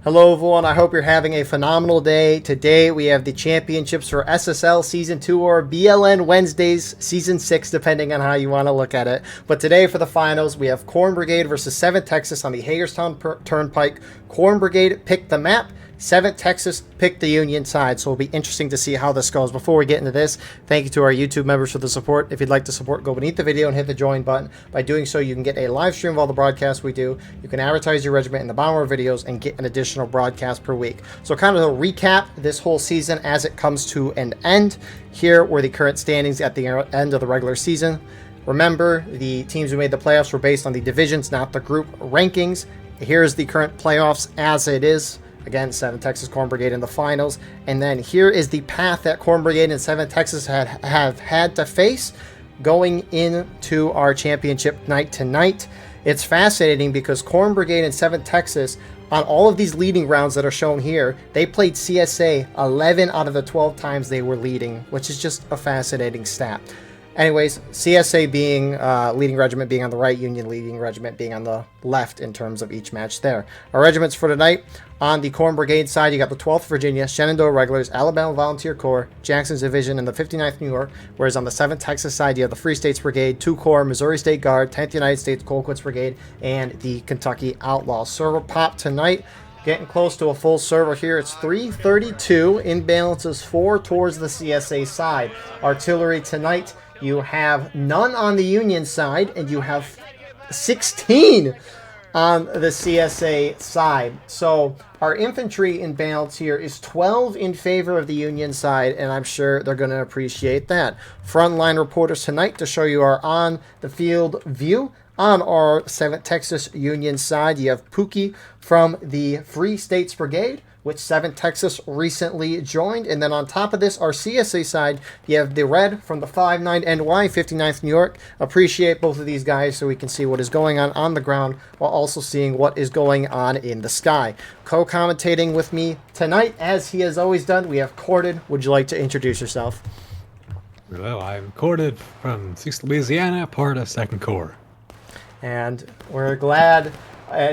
Hello everyone, I hope you're having a phenomenal day. Today we have the championships for SSL Season 2 or BLN Wednesdays Season 6, depending on how you want to look at it. But today for the finals, we have Corn Brigade versus 7th Texas on the Hagerstown Turnpike. Corn Brigade picked the map. 7th Texas picked the Union side, so it'll be interesting to see how this goes. Before we get into this, thank you to our YouTube members for the support. If you'd like to support, go beneath the video and hit the join button. By doing so, you can get a live stream of all the broadcasts we do. You can advertise your regiment in the bottom of our videos and get an additional broadcast per week. So kind of a recap this whole season as it comes to an end. Here were the current standings at the end of the regular season. Remember, the teams who made the playoffs were based on the divisions, not the group rankings. Here's the current playoffs as it is. Again, 7th Texas Corn Brigade in the finals. And then here is the path that Corn Brigade and 7th Texas have had to face going into our championship night tonight. It's fascinating because Corn Brigade and 7th Texas, on all of these leading rounds that are shown here, they played CSA 11 out of the 12 times they were leading, which is just a fascinating stat. Anyways, CSA being leading regiment being on the right, Union leading regiment being on the left in terms of each match there. Our regiments for tonight, on the Corn Brigade side, you got the 12th Virginia, Shenandoah Regulars, Alabama Volunteer Corps, Jackson's Division, and the 59th New York. Whereas on the 7th Texas side, you have the Free States Brigade, 2 Corps, Missouri State Guard, 10th United States Colquitt's Brigade, and the Kentucky Outlaws. Server pop tonight. Getting close to a full server here. It's 332. Imbalance is 4 towards the CSA side. Artillery tonight, you have none on the Union side, and you have 16 on the CSA side. So our infantry in balance here is 12 in favor of the Union side, and I'm sure they're going to appreciate that. Frontline reporters tonight to show you our on-the-field view. On our 7th Texas Union side, you have Pookie from the Free States Brigade, which 7th Texas recently joined. And then on top of this, our CSA side, you have the Red from the 59NY, 59th New York. Appreciate both of these guys so we can see what is going on the ground while also seeing what is going on in the sky. Co-commentating with me tonight, as he has always done, we have Corded. Would you like to introduce yourself? Well, I'm Corded from 6th Louisiana, part of 2nd Corps. And we're glad,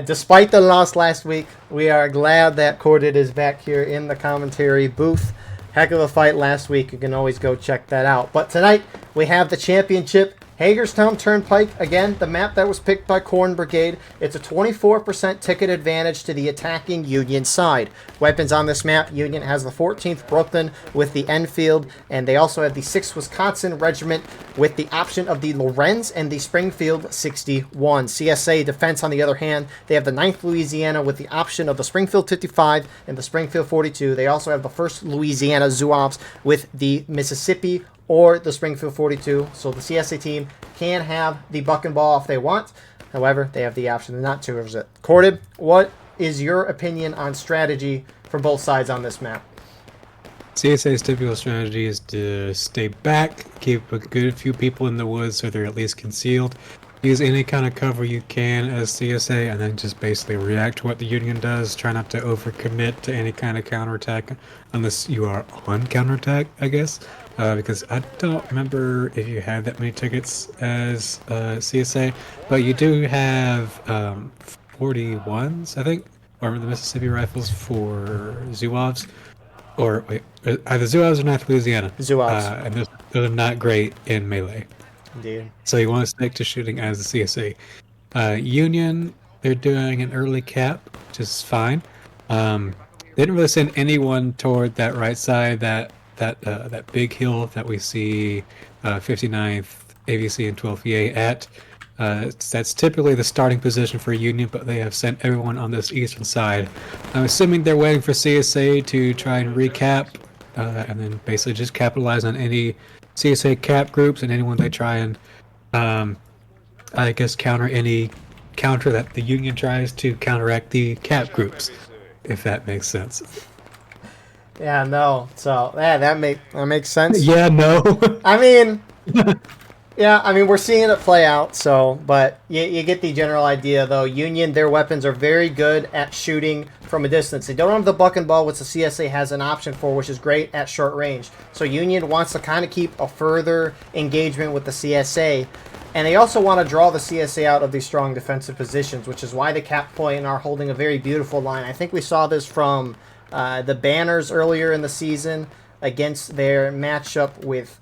despite the loss last week, we are glad that Corded is back here in the commentary booth. Heck of a fight last week. You can always go check that out. But tonight, we have the championship. Hagerstown Turnpike, again, the map that was picked by Corn Brigade. It's a 24% ticket advantage to the attacking Union side. Weapons on this map, Union has the 14th Brooklyn with the Enfield, and they also have the 6th Wisconsin Regiment with the option of the Lorenz and the Springfield 61. CSA Defense, on the other hand, they have the 9th Louisiana with the option of the Springfield 55 and the Springfield 42. They also have the 1st Louisiana Zouaves with the Mississippi or the Springfield 42, so the CSA team can have the buck and ball if they want. However, they have the option not to visit. Corded, what is your opinion on strategy for both sides on this map? CSA's typical strategy is to stay back, keep a good few people in the woods so they're at least concealed, use any kind of cover you can as CSA, and then just basically react to what the Union does. Try not to overcommit to any kind of counterattack unless you are on counterattack, I guess. Because I don't remember if you have that many tickets as CSA, but you do have 41s, I think, or the Mississippi Rifles for Zouaves, or wait, either Zouaves or North Louisiana. Zouaves. And those are not great in melee. Indeed. So you want to stick to shooting as the CSA. Union, they're doing an early cap, which is fine. They didn't really send anyone toward that right side, that big hill that we see 59th AVC and 12th VA at. That's typically the starting position for Union, but they have sent everyone on this eastern side. I'm assuming they're waiting for CSA to try and recap, and then basically just capitalize on any CSA cap groups and anyone they try and, I guess, counter that the Union tries to counteract the cap groups, if that makes sense. Yeah, no. So that makes sense. Yeah, no. I mean, we're seeing it play out. So, but you get the general idea, though. Union, their weapons are very good at shooting from a distance. They don't have the buck and ball, which the CSA has an option for, which is great at short range. So Union wants to kind of keep a further engagement with the CSA. And they also want to draw the CSA out of these strong defensive positions, which is why they cap point and are holding a very beautiful line. I think we saw this from the Banners earlier in the season against their matchup with,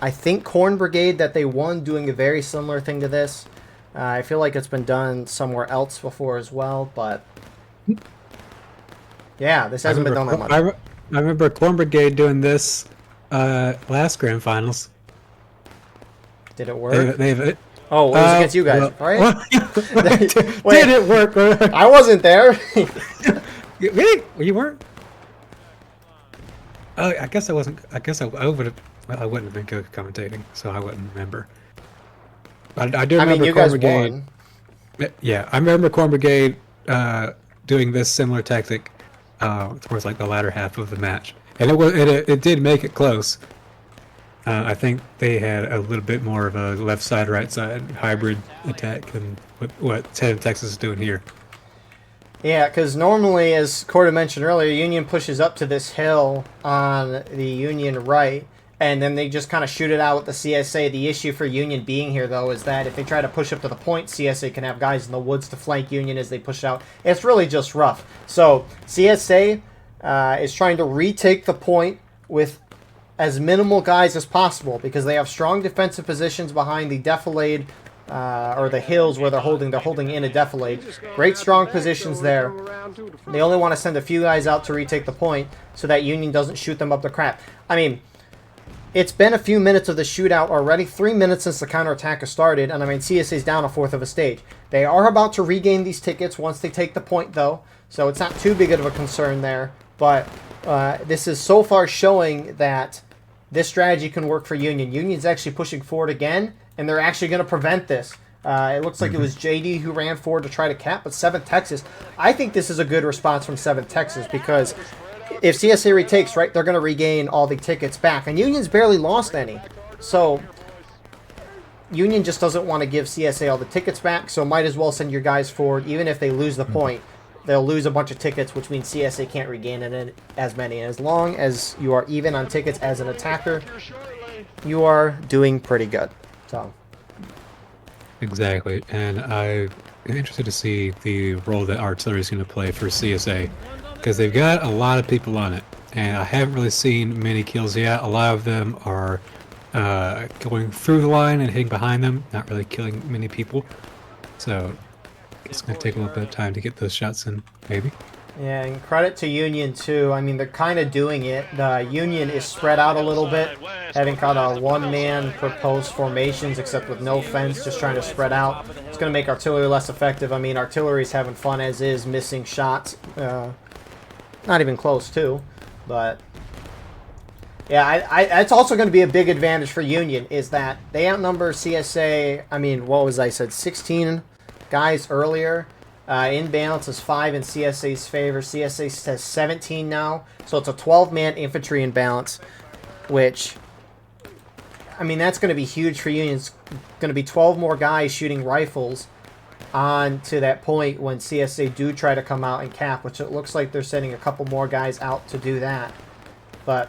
I think, Corn Brigade that they won, doing a very similar thing to this. I feel like it's been done somewhere else before as well, but yeah, this hasn't been done that much. I remember Corn Brigade doing this last Grand Finals. Did it work? They've Oh, it was against you guys, right? Wait, did it work? I wasn't there. Really? You weren't? Oh, I guess I wasn't. I guess I would have. Well, I wouldn't have been good commentating, so I wouldn't remember. I do remember you Corn guys Brigade. won. Yeah, I remember Corn Brigade doing this similar tactic towards like the latter half of the match, and it did make it close. I think they had a little bit more of a left side, right side hybrid attack than what Texas is doing here. Yeah, because normally, as Corda mentioned earlier, Union pushes up to this hill on the Union right, and then they just kind of shoot it out with the CSA. The issue for Union being here, though, is that if they try to push up to the point, CSA can have guys in the woods to flank Union as they push out. It's really just rough. So CSA is trying to retake the point with as minimal guys as possible because they have strong defensive positions behind the defilade or the hills where they're holding in a defilade. Great strong positions there. They only want to send a few guys out to retake the point so that Union doesn't shoot them up the crap. I mean, it's been a few minutes of the shootout already, 3 minutes since the counterattack has started, and I mean, CSA's down a fourth of a stage. They are about to regain these tickets once they take the point, though, so it's not too big of a concern there, but this is so far showing that this strategy can work for Union. Union's actually pushing forward again, and they're actually going to prevent this. It looks like it was JD who ran forward to try to cap, but 7th Texas. I think this is a good response from 7th Texas because if CSA retakes, right, they're going to regain all the tickets back. And Union's barely lost any. So Union just doesn't want to give CSA all the tickets back, so might as well send your guys forward. Even if they lose the point, they'll lose a bunch of tickets, which means CSA can't regain as many. And as long as you are even on tickets as an attacker, you are doing pretty good. So Exactly, and I'm interested to see the role that artillery is going to play for CSA because they've got a lot of people on it, and I haven't really seen many kills yet. A lot of them are going through the line and hitting behind them, not really killing many people. So it's going to take a little bit of time to get those shots in, maybe. yeah, and credit to Union too. I mean, they're kind of doing it. The Union is spread out a little bit, having kind of one-man proposed formations, except with no fence, just trying to spread out. It's going to make artillery less effective. I mean, artillery's having fun as is, missing shots. Not even close too, but yeah, it's also going to be a big advantage for Union is that they outnumber CSA. I mean, what was I said? 16 guys earlier. In balance is 5 in CSA's favor. CSA has 17 now, so it's a 12-man infantry in balance, which, I mean, that's going to be huge for Union. It's going to be 12 more guys shooting rifles on to that point when CSA do try to come out and cap, which it looks like they're sending a couple more guys out to do that. But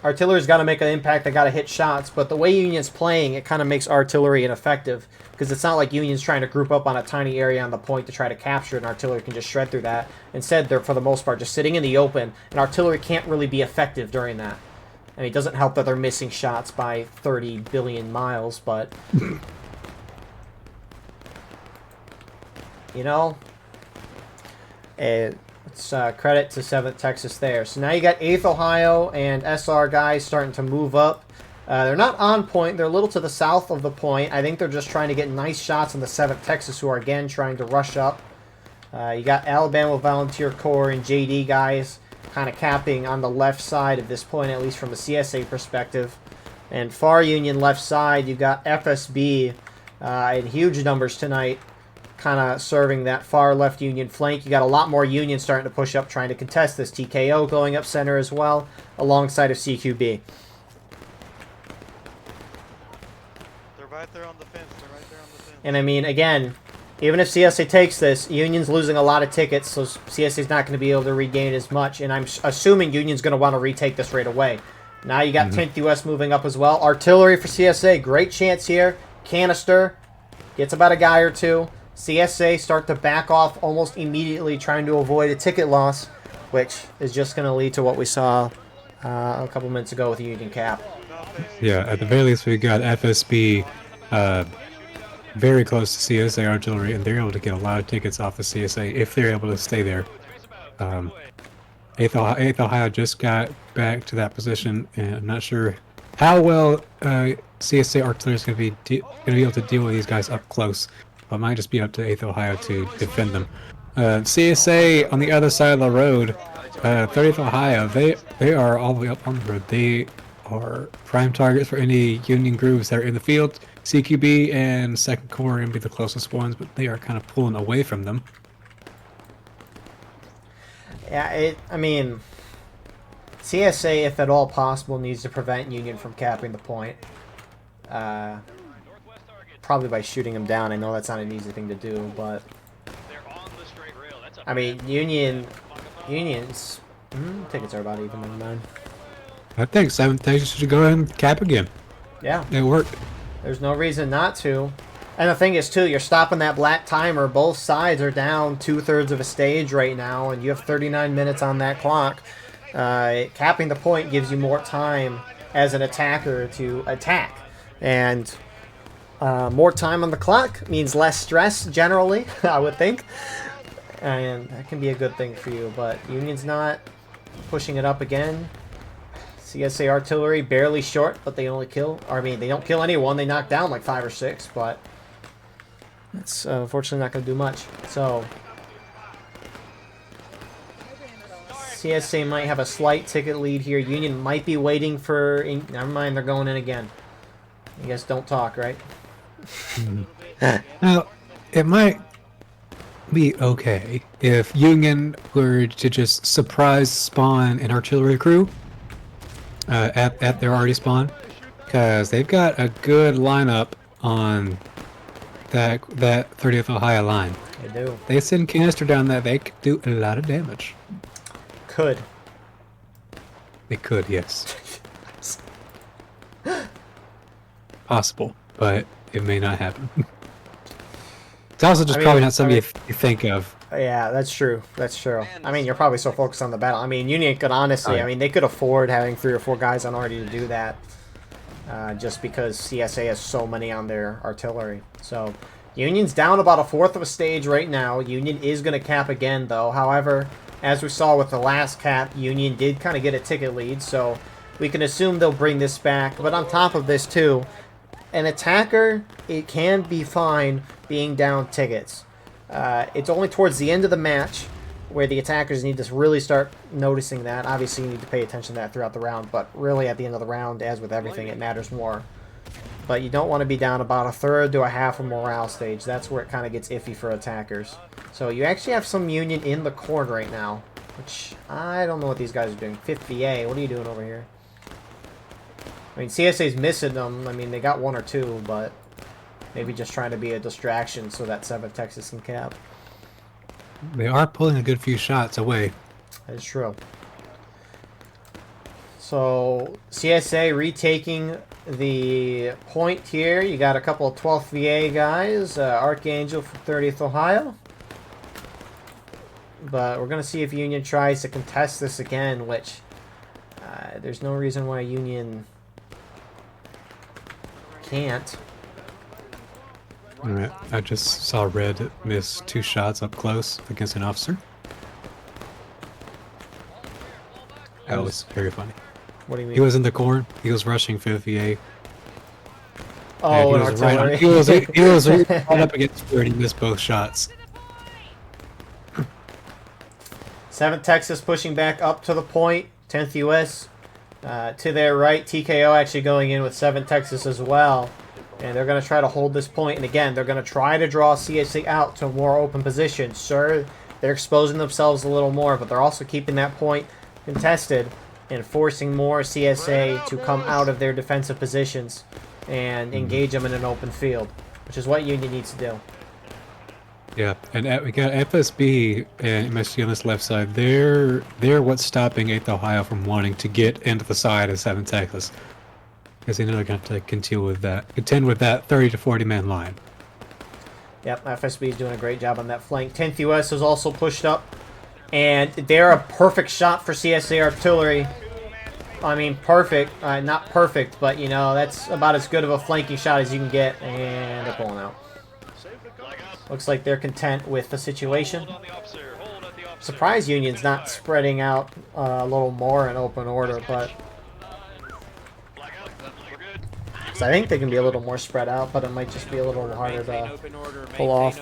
artillery's got to make an impact. They got to hit shots. But the way Union's playing, it kind of makes artillery ineffective because it's not like Union's trying to group up on a tiny area on the point to try to capture it, and artillery can just shred through that. Instead, they're, for the most part, just sitting in the open, and artillery can't really be effective during that. I mean, it doesn't help that they're missing shots by 30 billion miles, but you know, it's credit to 7th Texas there. So now you got 8th Ohio and SR guys starting to move up. They're not on point. They're a little to the south of the point. I think they're just trying to get nice shots on the 7th Texas, who are, again, trying to rush up. You got Alabama Volunteer Corps and JD guys kind of capping on the left side at this point, at least from a CSA perspective. And far Union left side, you got FSB in huge numbers tonight, kind of serving that far left Union flank. You got a lot more Union starting to push up, trying to contest this. TKO going up center as well, alongside of CQB. They're right there on the fence. And I mean, again, even if CSA takes this, Union's losing a lot of tickets, so CSA's not going to be able to regain as much. And I'm assuming Union's going to want to retake this right away. Now you got 10th US moving up as well. Artillery for CSA. Great chance here. Canister. Gets about a guy or two. CSA start to back off almost immediately, trying to avoid a ticket loss, which is just going to lead to what we saw a couple minutes ago with Union Cap. Yeah, at the very least, we got FSB very close to CSA artillery, and they're able to get a lot of tickets off of CSA if they're able to stay there. 8th Ohio just got back to that position, and I'm not sure how well CSA artillery is going to be able to deal with these guys up close. But it might just be up to 8th Ohio to defend them. CSA on the other side of the road, 30th Ohio, they are all the way up on the road. They are prime targets for any Union grooves that are in the field. CQB and 2nd Corps are going to be the closest ones, but they are kind of pulling away from them. Yeah, I mean, CSA, if at all possible, needs to prevent Union from capping the point. Probably by shooting them down. I know that's not an easy thing to do, but I mean, Union's tickets are about even. Never mind. I think 7th Texas should go ahead and cap again. Yeah, it worked. There's no reason not to. And the thing is, too, you're stopping that black timer. Both sides are down 2/3 of a stage right now, and you have 39 minutes on that clock. Capping the point gives you more time as an attacker to attack. And more time on the clock means less stress, generally, I would think. And that can be a good thing for you. But Union's not pushing it up again. CSA artillery barely short, but they only kill. Or, I mean, they don't kill anyone. They knock down like 5 or 6, but it's unfortunately not going to do much. So CSA might have a slight ticket lead here. Union might be waiting for... Never mind, they're going in again. You guys don't talk, right? Now, it might be okay if Union were to just surprise spawn an artillery crew at their already spawn, because they've got a good lineup on that 30th Ohio line. They do. They send canister down there, they could do a lot of damage. Could. They could, yes. Possible, but it may not happen. It's also just probably not something you think of. Yeah, that's true. That's true. I mean, you're probably so focused on the battle. I mean, Union could honestly, I mean, they could afford having 3 or 4 guys on already to do that. Just because CSA has so many on their artillery. So, Union's down about 1/4 of a stage right now. Union is going to cap again, though. However, as we saw with the last cap, Union did kind of get a ticket lead. So, we can assume they'll bring this back. But on top of this, too, an attacker, it can be fine being down tickets. It's only towards the end of the match where the attackers need to really start noticing that. Obviously, you need to pay attention to that throughout the round, but really at the end of the round, as with everything, it matters more. But you don't want to be down about 1/3 to 1/2 of morale stage. That's where it kind of gets iffy for attackers. So you actually have some Union in the corner right now, which I don't know what these guys are doing. 5th VA, what are you doing over here? I mean, CSA's missing them. I mean, they got 1 or 2, but maybe just trying to be a distraction so that 7th Texas can cap. They are pulling a good few shots away. That is true. So, CSA retaking the point here. You got a couple of 12th VA guys. Archangel from 30th Ohio. But we're going to see if Union tries to contest this again, which there's no reason why Union can't. Alright, I just saw Red miss 2 shots up close against an officer. That was very funny. What do you mean? He was in the corner. He was rushing 5th VA. Oh, and an he was right artillery. he was right up against where he missed both shots. 7th Texas pushing back up to the point. 10th U.S. To their right. TKO actually going in with 7th Texas as well. And they're going to try to hold this point. And again, they're going to try to draw CSA out to a more open position. Sure, they're exposing themselves a little more, but they're also keeping that point contested and forcing more CSA to come out of their defensive positions and engage them in an open field, which is what Union needs to do. Yeah, and we got FSB and MSG on this left side. They're what's stopping 8th Ohio from wanting to get into the side of 7th Texas, because they know they're going to have to contend with that 30 to 40 man line. Yep, FSB is doing a great job on that flank. 10th US is also pushed up, and they're a perfect shot for CSA artillery. I mean, perfect. Not perfect, but, you know, that's about as good of a flanking shot as you can get, and they're pulling out. Looks like they're content with the situation. Surprised Union's not spreading out a little more in open order, but... So I think they can be a little more spread out, but it might just be a little harder to pull off.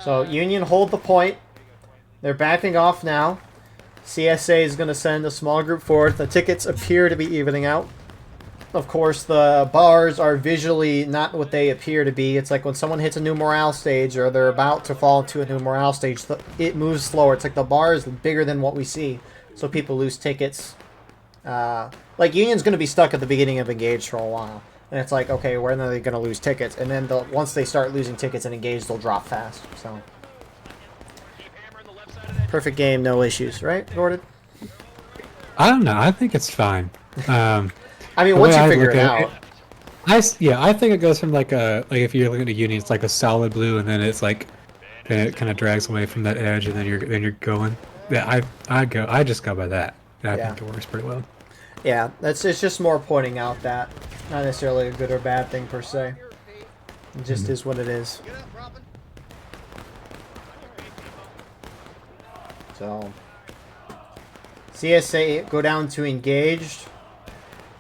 So Union hold the point. They're backing off now. CSA is going to send a small group forward. The tickets appear to be evening out. Of course, the bars are visually not what they appear to be. It's like when someone hits a new morale stage or they're about to fall into a new morale stage, it moves slower. It's like the bar is bigger than what we see, so people lose tickets. Like, Union's going to be stuck at the beginning of Engage for a while. And it's like, okay, when are they going to lose tickets? And then once they start losing tickets in Engage, they'll drop fast. So, perfect game, no issues, right, Gordon? I don't know. I think it's fine. I mean, once you figure it out. I think it goes from like if you're looking at a Union, it's like a solid blue, and then it's like, then it kind of drags away from that edge, and then you're going. Yeah, I just go by that. I think it works pretty well. Yeah, it's just more pointing out that not necessarily a good or bad thing per se. It just is what it is. So CSA go down to engaged.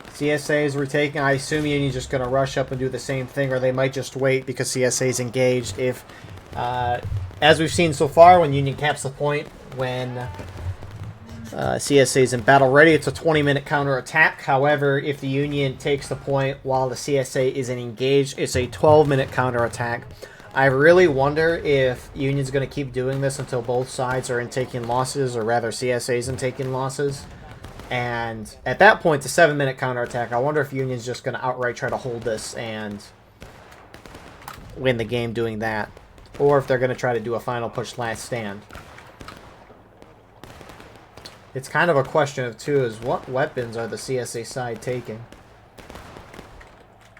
CSA is retaking. I assume Union's just going to rush up and do the same thing, or they might just wait because CSA is engaged. If, as we've seen so far, when Union caps the point, when CSA is in battle ready, it's a 20-minute counterattack. However, if the Union takes the point while the CSA isn't engaged, it's a 12-minute counterattack. I really wonder if Union's going to keep doing this until both sides are in taking losses, or rather CSA's in taking losses. And at that point, the 7-minute counterattack, I wonder if Union's just going to outright try to hold this and win the game doing that. Or if they're going to try to do a final push last stand. It's kind of a question of, too, is what weapons are the CSA side taking?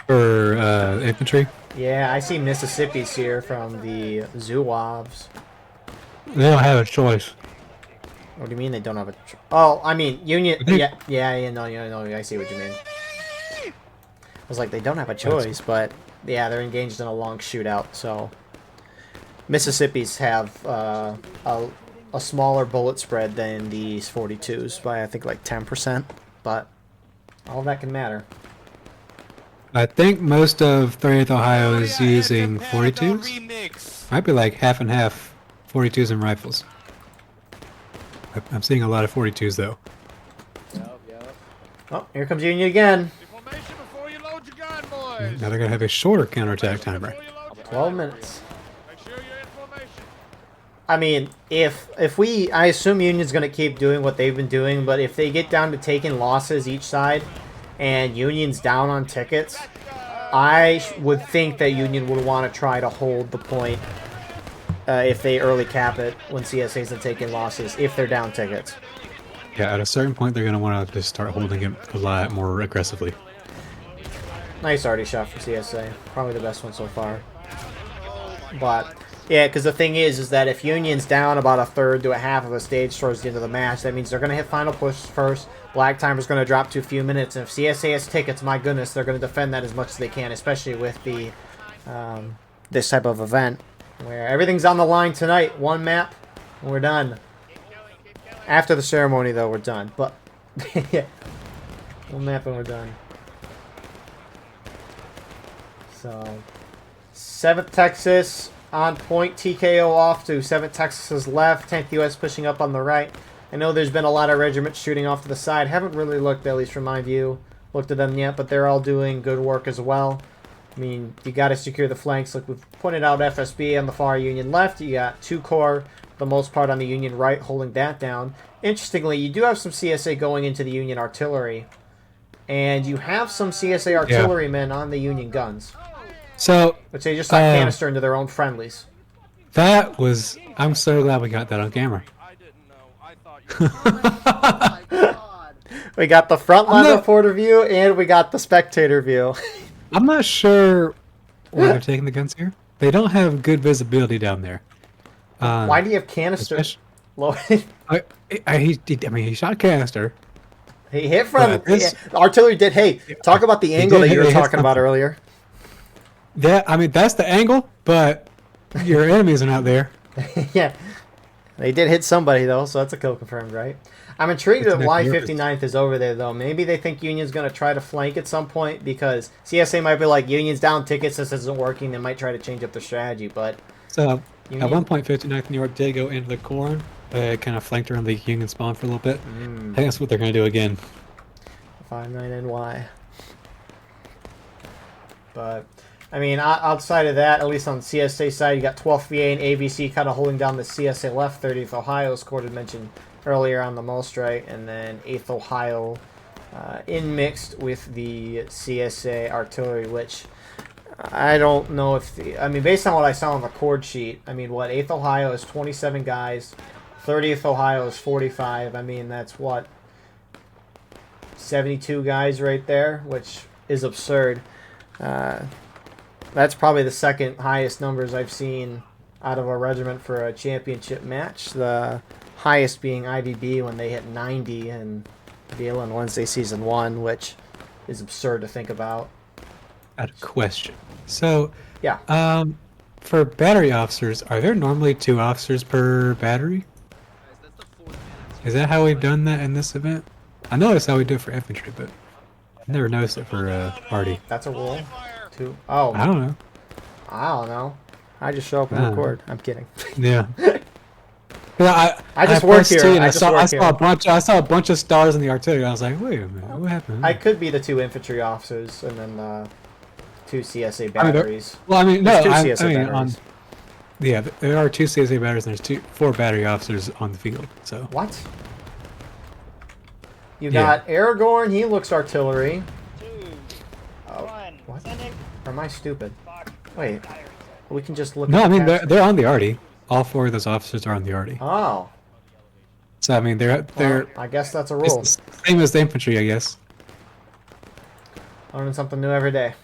For infantry? Yeah, I see Mississippi's here from the Zouaves. They don't have a choice. What do you mean they don't have a... Oh, I mean, Union... Yeah, no, I see what you mean. I was like, they don't have a choice, but... Yeah, they're engaged in a long shootout, so... Mississippi's have a smaller bullet spread than these 42s by, I think, like 10%, but all that can matter. I think most of 30th Ohio is using 42s. Might be like half and half 42s and rifles. I'm seeing a lot of 42s though. Oh, here comes Union again. Now they're gonna have a shorter counterattack timer. 12 minutes. I mean, I assume Union's going to keep doing what they've been doing, but if they get down to taking losses each side, and Union's down on tickets, I would think that Union would want to try to hold the point if they early cap it when CSA's are taking losses, if they're down tickets. Yeah, at a certain point, they're going to want to just start holding it a lot more aggressively. Nice arty shot for CSA. Probably the best one so far. But... yeah, because the thing is that if Union's down about a third to a half of a stage towards the end of the match, that means they're going to hit final push first. Black timer's going to drop to a few minutes, and if CSA has tickets, my goodness, they're going to defend that as much as they can, especially with the this type of event where everything's on the line tonight. One map, and we're done. After the ceremony, though, we're done. But yeah, one map and we're done. So 7th Texas. On point, TKO off to 7th Texas's left, 10th U.S. pushing up on the right. I know there's been a lot of regiments shooting off to the side. Haven't really looked, at least from my view, looked at them yet, but they're all doing good work as well. I mean, you got to secure the flanks. Like we've pointed out, FSB on the far Union left. You got 2 Corps, for the most part on the Union right, holding that down. Interestingly, you do have some CSA going into the Union artillery, and you have some CSA artillerymen on the Union guns. So Which they just shot canister into their own friendlies. that was. I'm so glad we got that on camera. I didn't know. I thought you We got the frontline reporter view and we got the spectator view. I'm not sure where they're taking the guns here. They don't have good visibility down there. Why do you have canister? He shot canister. He hit from this- artillery did. Hey, talk about the angle that you were talking about earlier. Yeah, I mean that's the angle, but your enemies are not there. Yeah, they did hit somebody though, so that's a kill confirmed, right? I'm intrigued It's at an why accurate. 59th is over there though. Maybe they think Union's going to try to flank at some point because CSA might be like, Union's down tickets, this isn't working. They might try to change up their strategy, but So Union- at one point, 59th New York did go into the corn. Kind of flanked around the Union spawn for a little bit. I think that's what they're going to do again. 59NY. But I mean, outside of that, at least on the CSA side, you got 12th VA and ABC kind of holding down the CSA left. 30th Ohio scored had mentioned earlier on the most right, and then 8th Ohio in mixed with the CSA artillery, which I don't know if I mean, based on what I saw on the chord sheet, I mean, what 8th Ohio is 27 guys, 30th Ohio is 45. I mean, that's what 72 guys right there, which is absurd. That's probably the second highest numbers I've seen out of a regiment for a championship match. The highest being IVB when they hit 90 in BLN Wednesday Season 1, which is absurd to think about. I had a question. So, Yeah. for battery officers, are there normally 2 officers per battery? Is that how we've done that in this event? I know that's how we do it for infantry, but I've never noticed it for party. That's a rule. 2. Oh, I don't know. I don't know. I just show up and record. I'm kidding. Yeah. Yeah, I just work pressed here. T and I I just saw, work I saw here. a bunch. I saw a bunch of stars in the artillery. I was like, wait a minute, what happened? I could be the 2 infantry officers and then 2 CSA I mean, batteries. well, I mean, no, There's 2 I CSA mean, batteries. yeah, there are 2 CSA batteries and there's 4 battery officers on the field. So What? You Yeah. got Aragorn, he looks artillery. 2, Oh, 1. what? Sending. Or am I stupid? Fuck. Wait, we can just look no, at I the mean caption. they're on the arty. All 4 of those officers are on the arty. Oh, So I mean they're well, I guess that's a rule. it's the same as the infantry, I guess. Learning something new every day.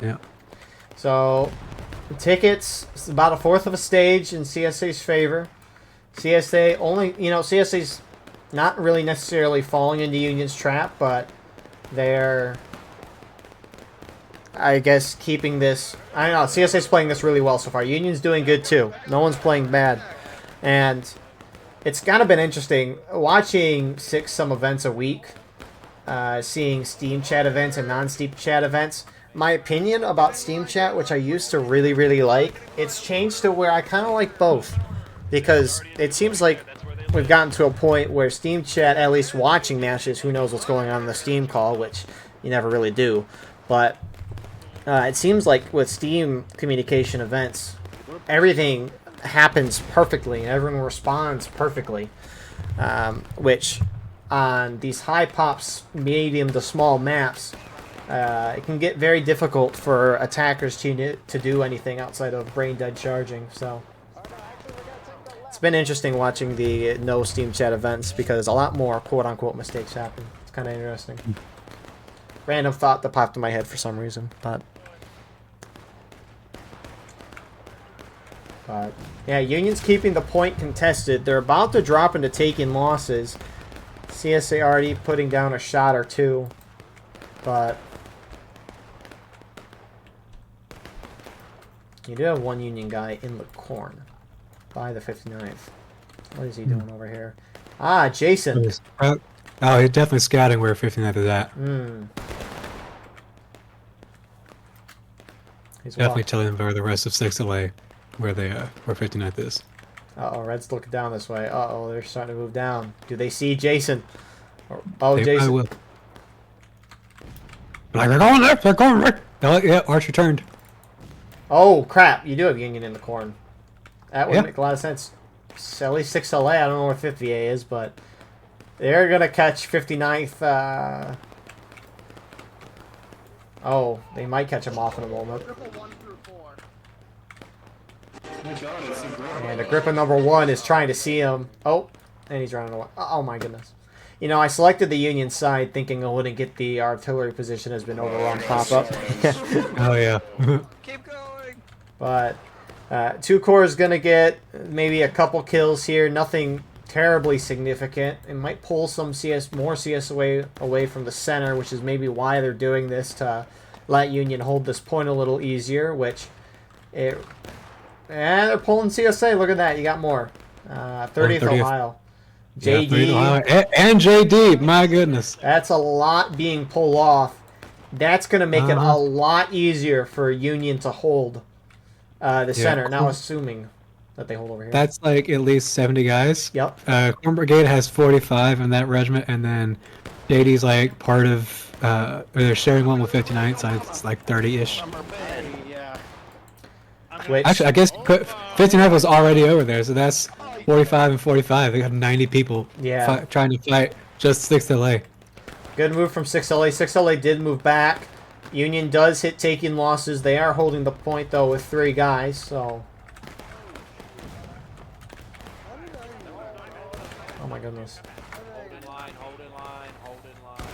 Yeah. So, the tickets, it's about a fourth of a stage in CSA's favor. CSA only, CSA's not really necessarily falling into Union's trap, but they're, I guess, keeping this. I don't know. CSA's playing this really well so far. Union's doing good too. No one's playing bad, and it's kind of been interesting watching some events a week, seeing Steam chat events and non-Steam chat events. My opinion about Steam chat, which I used to really, really like, it's changed to where I kind of like both, because it seems like we've gotten to a point where Steam chat, at least watching matches, who knows what's going on in the Steam call, which you never really do, but it seems like with Steam communication events, everything happens perfectly and everyone responds perfectly, which on these high pops, medium to small maps, it can get very difficult for attackers to do anything outside of brain dead charging. So it's been interesting watching the no Steam chat events because a lot more quote unquote mistakes happen. It's kind of interesting. Random thought that popped in my head for some reason, but yeah, Union's keeping the point contested. They're about to drop into taking losses. CSA already putting down a shot or two, but you do have one Union guy in the corn by the 59th. What is he doing over here? Ah, Jason. Oh, he's definitely scouting where 59th is at. He's Definitely telling them where the rest of 6 LA, where 59th is. Uh-oh, Red's looking down this way. Uh-oh, they're starting to move down. Do they see Jason? Oh, They Jason. will. Like, they're going left, they're going right. Oh, yeah, Archer turned. Oh, crap. You do have Union in the corn. That would Yeah. make a lot of sense. It's at least 6 LA. I don't know where 5th VA is, but they're going to catch 59th. Oh, they might catch him off in a moment. Triple 1 through 4. And Agrippa number 1 is trying to see him. Oh, and he's running away. Oh my goodness. You know, I selected the Union side thinking I wouldn't get the artillery position has been overrun pop-up. Oh yeah. Keep going. But 2 Corps is going to get maybe a couple kills here. Nothing terribly significant. It might pull some more CS away from the center, which is maybe why they're doing this, to let Union hold this point a little easier, which... And they're pulling CSA. Look at that. You got more. 30th Ohio. Yeah, JD. 30th Ohio. And JD. My goodness. That's a lot being pulled off. That's going to make it a lot easier for Union to hold the center. Now, assuming that they hold over here. That's like at least 70 guys. Yep. Corn Brigade has 45 in that regiment, and then JD's like part of, or they're sharing one with 59, so it's like 30-ish. Yeah. Which, Actually, I guess 59 was already over there, so that's 45 and 45. They got 90 people trying to fight just 6LA. good move from 6LA. 6LA did move back. Union does hit taking losses. They are holding the point, though, with 3 guys, so... Oh my goodness. Hold in line, hold in line, hold in line.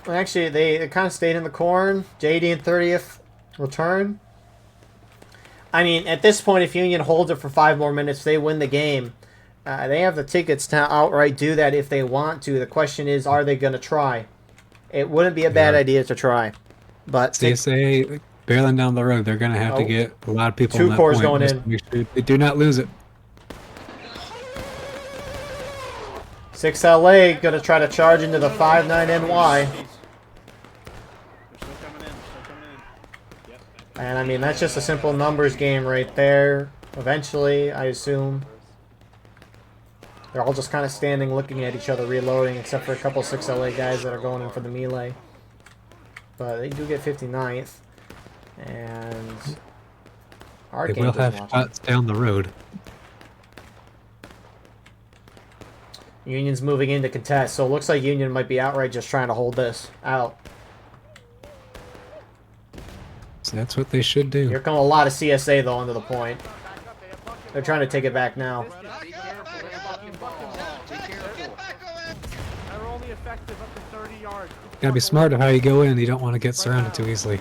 Well, actually, they kind of stayed in the corn. JD and 30th return. I mean, at this point, if Union holds it for 5 more minutes, they win the game. They have the tickets to outright do that if they want to. The question is, are they going to try? It wouldn't be a bad idea to try. But CSA barreling down the road. They're going to have to get a lot of people 2 on that Corps point going just in. to make sure they do not lose it. 6LA going to try to charge into the 5-9 NY. They're still coming in, still coming in. Yep. And I mean, that's just a simple numbers game right there. Eventually, I assume. They're all just kind of standing looking at each other, reloading, except for a couple 6LA guys that are going in for the melee. But they do get 59th. And... They will have shots down the road. Union's moving in to contest, so it looks like Union might be outright just trying to hold this out. So that's what they should do. Here come a lot of CSA, though, under the point. They're trying to take it back now. Be careful, they're fucking balls. Be careful. They're only effective up to 30 yards. Gotta be smart of how you go in. You don't want to get surrounded too easily.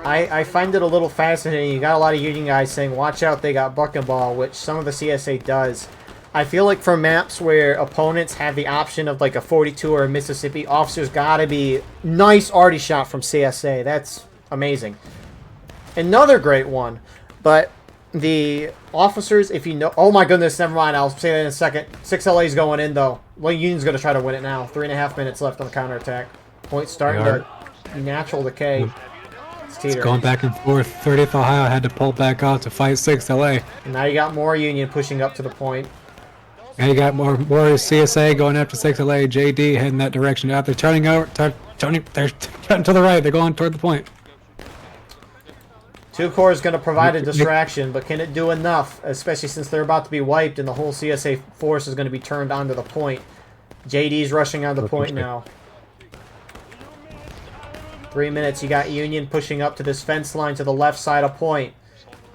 I find it a little fascinating. You got a lot of Union guys saying, watch out, they got buck and ball, which some of the CSA does. I feel like for maps where opponents have the option of like a 42 or a Mississippi, officers gotta be nice arty shot from CSA. That's amazing. Another great one, but the officers, if you know... Oh my goodness, never mind, I'll say that in a second. 6LA's going in, though. Well, Union's going to try to win it now. 3.5 minutes left on the counterattack. Point starting to natural decay. It's going back and forth. 30th Ohio had to pull back out to fight 6LA. And now you got more Union pushing up to the point. And you got more CSA going after 6LA. JD heading that direction. Out, they're turning over. They're turning to the right. They're going toward the point. 2 Corps is going to provide a distraction, but can it do enough? Especially since they're about to be wiped and the whole CSA force is going to be turned onto the point. JD's rushing on the point now. 3 minutes. You got Union pushing up to this fence line to the left side of point.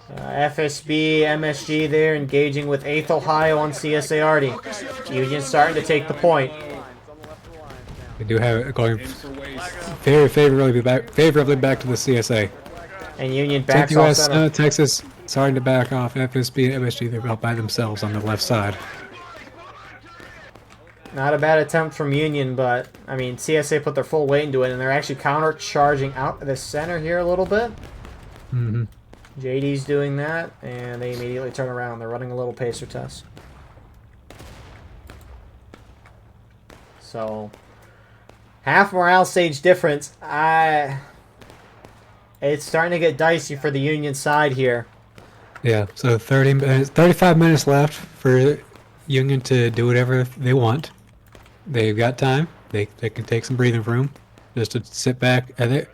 FSB, MSG there engaging with 8th Ohio on CSA Arty. Union starting to take the point. They do have it going very favorably back to the CSA. And Union backs off center. Texas starting to back off. FSB and MSG, they're out by themselves on the left side. Not a bad attempt from Union, but, I mean, CSA put their full weight into it, and they're actually counter-charging out of the center here a little bit. Mm-hmm. JD's doing that, and they immediately turn around. They're running a little pacer test. So, half morale stage difference. It's starting to get dicey for the Union side here. Yeah, so 35 minutes left for Union to do whatever they want. They've got time. They can take some breathing room just to sit back. And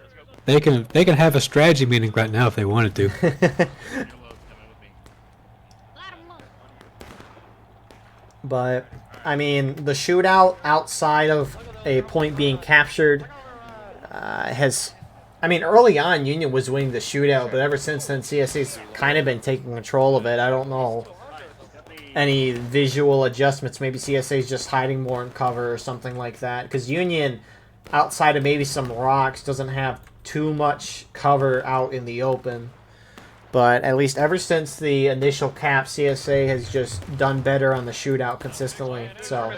they can have a strategy meeting right now if they wanted to. But I mean, the shootout outside of a point being captured has... I mean, early on, Union was winning the shootout, but ever since then, CSA's kind of been taking control of it. I don't know any visual adjustments. Maybe CSA's just hiding more in cover or something like that. Because Union, outside of maybe some rocks, doesn't have too much cover out in the open. But at least ever since the initial cap, CSA has just done better on the shootout consistently. So,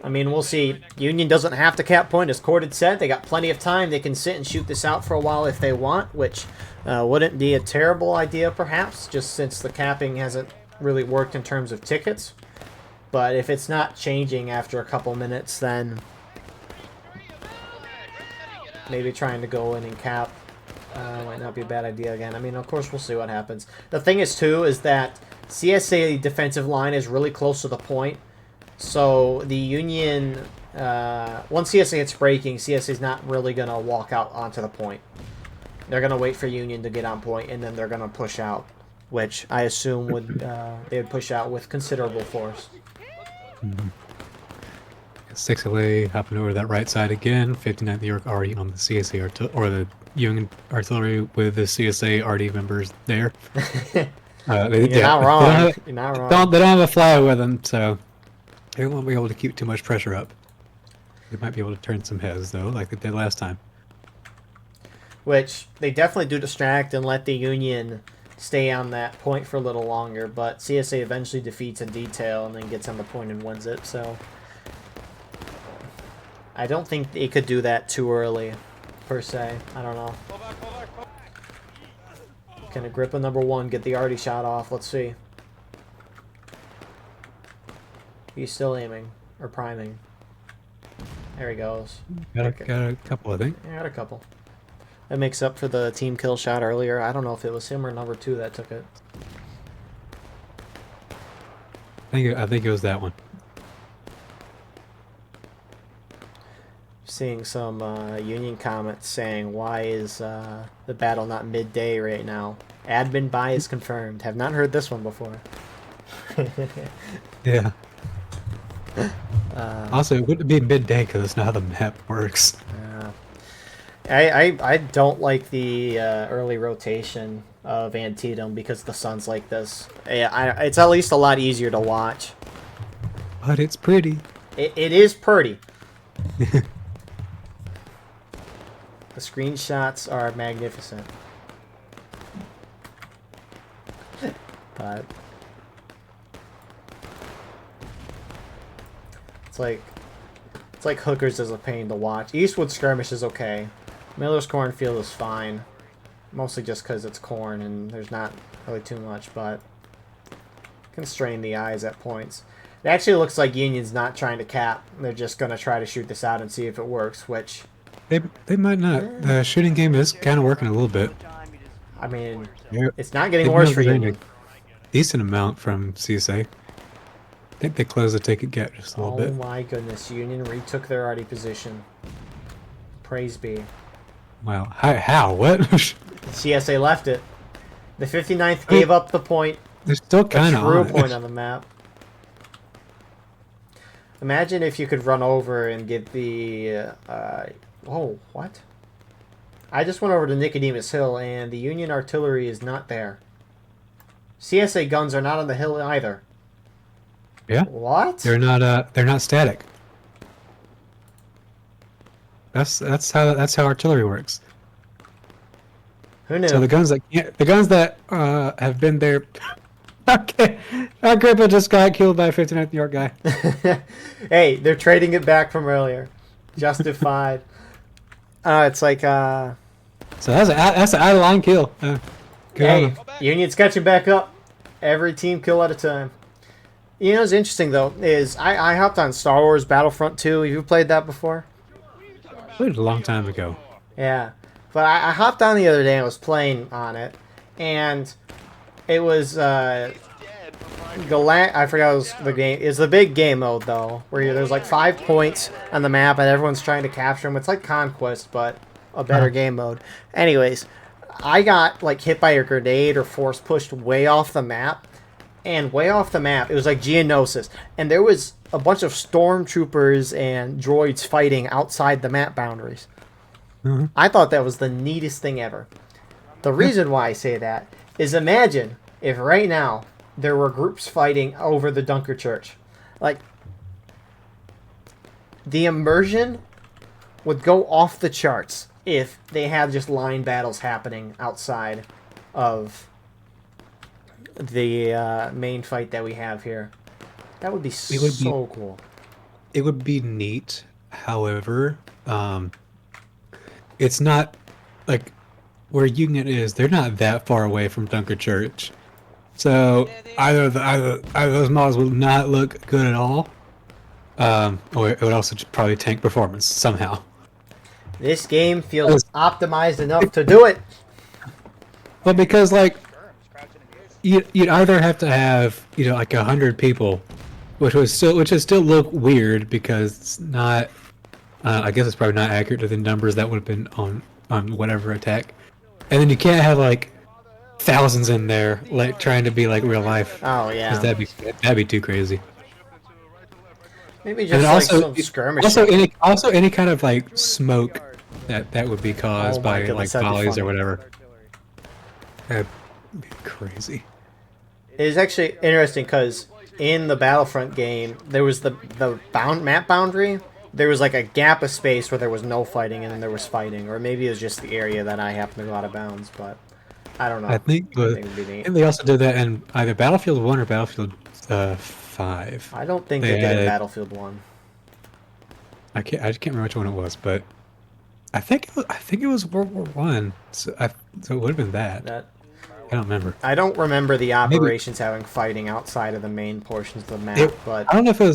I mean, we'll see. Union doesn't have to cap point, as Cord had said. They got plenty of time. They can sit and shoot this out for a while if they want, which wouldn't be a terrible idea, perhaps, just since the capping hasn't really worked in terms of tickets. But if it's not changing after a couple minutes, then maybe trying to go in and cap might not be a bad idea again. I mean, of course, we'll see what happens. The thing is, too, is that CSA defensive line is really close to the point. So the Union, once CSA hits breaking, CSA is not really going to walk out onto the point. They're going to wait for Union to get on point, and then they're going to push out, which I assume would they would push out with considerable force. 6 LA hopping over that right side again. 59th New York already on the CSA or the Union artillery with the CSA RD members there. You're not wrong. You're not wrong. They don't have a fly with them, so they won't be able to keep too much pressure up. They might be able to turn some heads, though, like they did last time. Which they definitely do distract and let the Union stay on that point for a little longer, but CSA eventually defeats in detail and then gets on the point and wins it, so I don't think it could do that too early, per se. I don't know. Can Agrippa #1 get the arty shot off? Let's see. He's still aiming, or priming. There he goes. Got a couple, I think. Yeah, got a couple. That makes up for the team kill shot earlier. I don't know if it was him or #2 that took it. I think it was that one. Seeing some Union comments saying, why is the battle not midday right now? Admin bias confirmed. Have not heard this one before. Yeah. Also, it wouldn't be midday because that's not how the map works. I don't like the early rotation of Antietam because the sun's like this. It's at least a lot easier to watch. But it's pretty. It is pretty. The screenshots are magnificent. But it's like Hookers is a pain to watch. Eastwood Skirmish is okay. Miller's Cornfield is fine. Mostly just because it's corn and there's not really too much, but can strain the eyes at points. It actually looks like Union's not trying to cap. They're just going to try to shoot this out and see if it works, which They might not. The shooting game is kind of working a little bit. I mean, it's not getting worse for Union. Decent amount from CSA. I think they closed the ticket gap just a little bit. Oh my goodness, Union retook their arty position. Praise be. Wow. How? What? CSA left it. The 59th gave up the point. They're still kind of true on point on the map. Imagine if you could run over and get the... oh, what? I just went over to Nicodemus Hill, and the Union artillery is not there. CSA guns are not on the hill either. Yeah. What? They're not static. That's how artillery works. Who knew? So the guns that have been there. Okay, Agrippa just got killed by a 59th New York guy. Hey, they're trading it back from earlier. Justified. It's like So that's an out of line kill. Hey, Union's catching back up. Every team kill at a time. You know what's interesting though is I hopped on Star Wars Battlefront 2. Have you played that before? Played it a long time ago. Yeah, but I hopped on the other day and I was playing on it, and it was I forgot what was the game. It's the big game mode though, where there's like 5 points on the map and everyone's trying to capture them. It's like Conquest, but a better game mode. Anyways, I got like hit by a grenade or force pushed way off the map, and way off the map, it was like Geonosis, and there was a bunch of stormtroopers and droids fighting outside the map boundaries. Mm-hmm. I thought that was the neatest thing ever. The reason why I say that is imagine if right now there were groups fighting over the Dunker Church. Like, the immersion would go off the charts if they had just line battles happening outside of the main fight that we have here. That would be so cool. It would be neat. However, it's not like where Union is. They're not that far away from Dunker Church, so either those models will not look good at all, or it would also just probably tank performance somehow. This game feels optimized enough to do it. Well, because like you'd either have to have like 100 people, which would still look weird because it's not. I guess it's probably not accurate to the numbers that would have been on whatever attack, and then you can't have like thousands in there like trying to be like real life. Oh yeah, 'cause that'd be too crazy. Maybe just like some skirmishing. Also any kind of like smoke that would be caused by goodness, like that'd be volleys funny. or whatever. That'd be crazy. It is actually interesting because in the Battlefront game, there was the map boundary. There was like a gap of space where there was no fighting and then there was fighting, or maybe it was just the area that I happened to go out of bounds. But I don't know. I think it would be neat. and they also did that in either Battlefield 1 or Battlefield 5. I don't think they did in Battlefield 1. I just can't remember which one it was, but I think it was World War One. So it would have been that. I don't remember. I don't remember the operations having fighting outside of the main portions of the map, but I don't know if it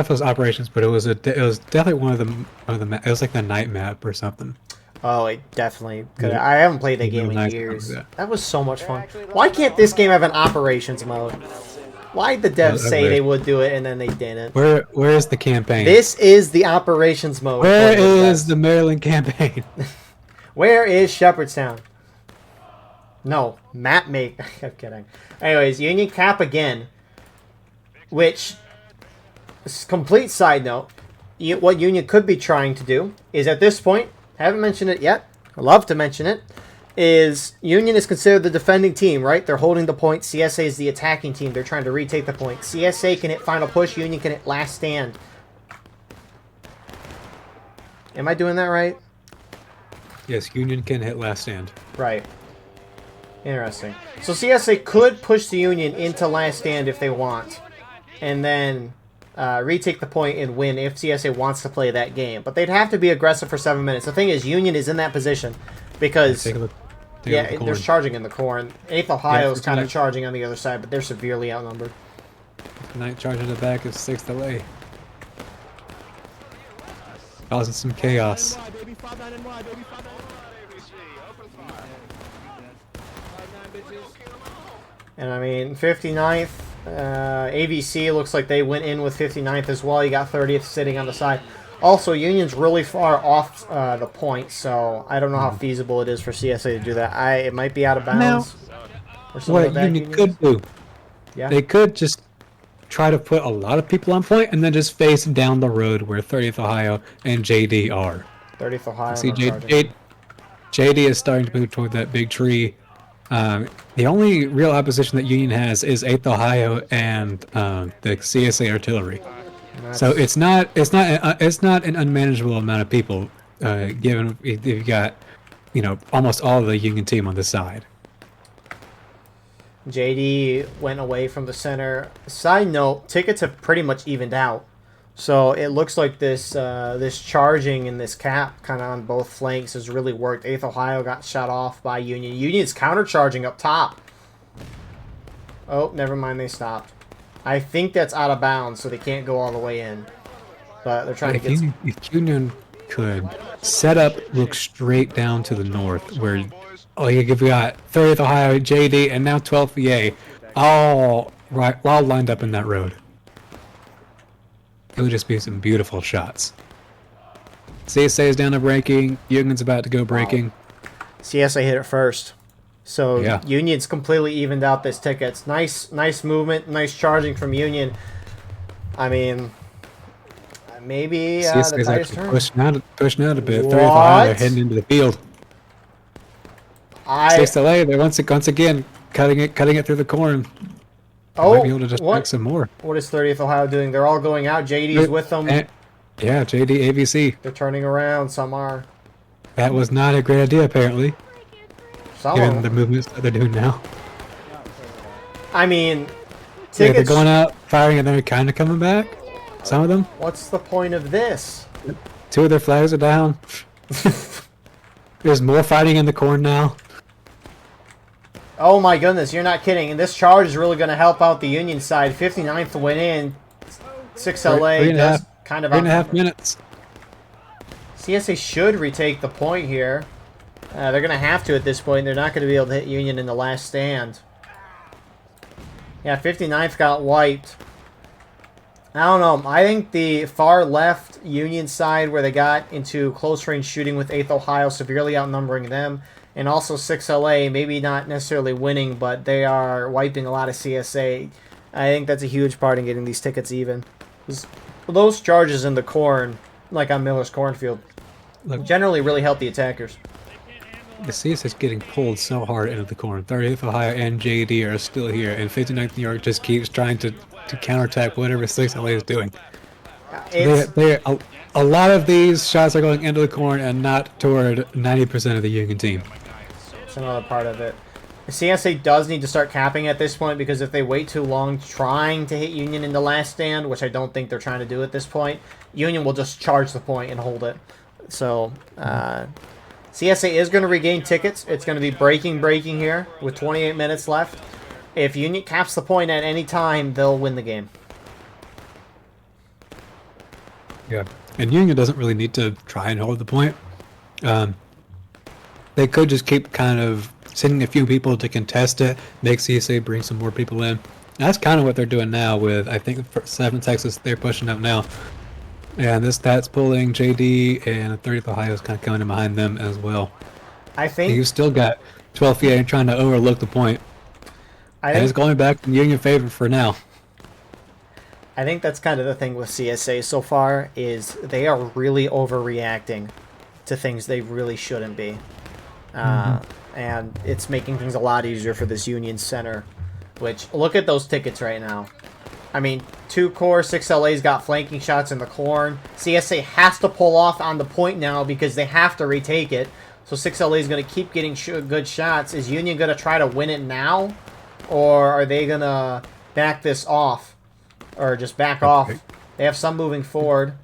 was operations, but it was definitely one of the it was like the night map or something. oh, it definitely could. I haven't played that game in nice years. that. That was so much fun. Why can't this game have an operations mode? Why'd the devs say they would do it and then they didn't? Where is the campaign? This is the operations mode. Where is the Maryland campaign? Where is Shepherdstown? No, map make. I'm kidding. Anyways, Union cap again, which, complete side note, what Union could be trying to do is at this point, haven't mentioned it yet, I'd love to mention it, is Union is considered the defending team, right? They're holding the point. CSA is the attacking team. They're trying to retake the point. CSA can hit final push. Union can hit last stand. Am I doing that right? Yes, Union can hit last stand. Right. Interesting. So CSA could push the Union into last stand if they want, and then retake the point and win if CSA wants to play that game. But they'd have to be aggressive for 7 minutes. The thing is, Union is in that position because they're charging in the corn. 8th Ohio is kind of charging on the other side, but they're severely outnumbered. Night charge in the back is 6th LA. Causing some chaos. And I mean, 59th, ABC looks like they went in with 59th as well. You got 30th sitting on the side. Also, Union's really far off the point, so I don't know how feasible it is for CSA to do that. It might be out of bounds. What Union could do, they could just try to put a lot of people on point and then just face down the road where 30th Ohio and JD are. 30th Ohio. See, JD is starting to move toward that big tree. The only real opposition that Union has is 8th Ohio and the CSA artillery. So it's not an unmanageable amount of people, given if you've got almost all of the Union team on the side. JD went away from the center. Side note, tickets have pretty much evened out. So it looks like this charging and this cap kind of on both flanks has really worked. 8th Ohio got shot off by Union. Union's counter-charging up top. Oh, never mind, they stopped. I think that's out of bounds, so they can't go all the way in. But they're trying to get... If Union could set up, look straight down to the north, where you've got 30th Ohio, JD, and now 12th VA, all lined up in that road. It would just be some beautiful shots. CSA is down to breaking. Union's about to go breaking. CSA hit it first. So Yeah. Union's completely evened out this tickets. Nice movement, nice charging from Union. I mean, maybe the CSA is tide's actually turn. pushing out a bit. What? 30th Ohio, they're heading into the field. 6th LA, they're once again cutting it through the corn. They might be able to just back some more. What is 30th Ohio doing? They're all going out. JD's with them. Yeah, JD, ABC. They're turning around. Some are. That was not a great idea, apparently, Some given of the them. movements that they're doing now. I mean, Yeah, tickets. they're going out, firing, and they're kind of coming back. Some of them. What's the point of this? 2 of their flags are down. There's more fighting in the corn now. Oh my goodness, you're not kidding. And this charge is really going to help out the Union side. 59th went in. 6 LA does kind of 3.5 minutes. CSA should retake the point here. They're going to have to at this point. They're not going to be able to hit Union in the last stand. Yeah, 59th got wiped. I don't know. I think the far left Union side where they got into close range shooting with 8th Ohio, severely outnumbering them, and also 6 LA, maybe not necessarily winning, but they are wiping a lot of CSA. I think that's a huge part in getting these tickets even. Those charges in the corn, like on Miller's cornfield, generally really help the attackers. The CS is getting pulled so hard into the corn. 30th Ohio and JD are still here, and 59th New York just keeps trying to counterattack whatever 6 LA is doing. A lot of these shots are going into the corn and not toward 90% of the Union team. That's another part of it. The CSA does need to start capping at this point, because if they wait too long trying to hit Union in the last stand, which I don't think they're trying to do at this point, Union will just charge the point and hold it. So, CSA is going to regain tickets. It's going to be breaking here with 28 minutes left. If Union caps the point at any time, they'll win the game. Yeah, and Union doesn't really need to try and hold the point. They could just keep kind of sending a few people to contest it, make CSA bring some more people in. That's kind of what they're doing now with, I think, 7 Texas, they're pushing up now. And that's pulling JD, and 30th Ohio is kind of coming in behind them as well. I think you've still got 12 feet and trying to overlook the point. And it's going back in Union favor for now. I think that's kind of the thing with CSA so far, is they are really overreacting to things they really shouldn't be. And it's making things a lot easier for this Union center, which, look at those tickets right now. I mean, 2 core, 6 LA's got flanking shots in the corn. CSA has to pull off on the point now because they have to retake it. So 6 LA's going to keep getting good shots. Is Union going to try to win it now? Or are they going to back this off? Or just back off? They have some moving forward.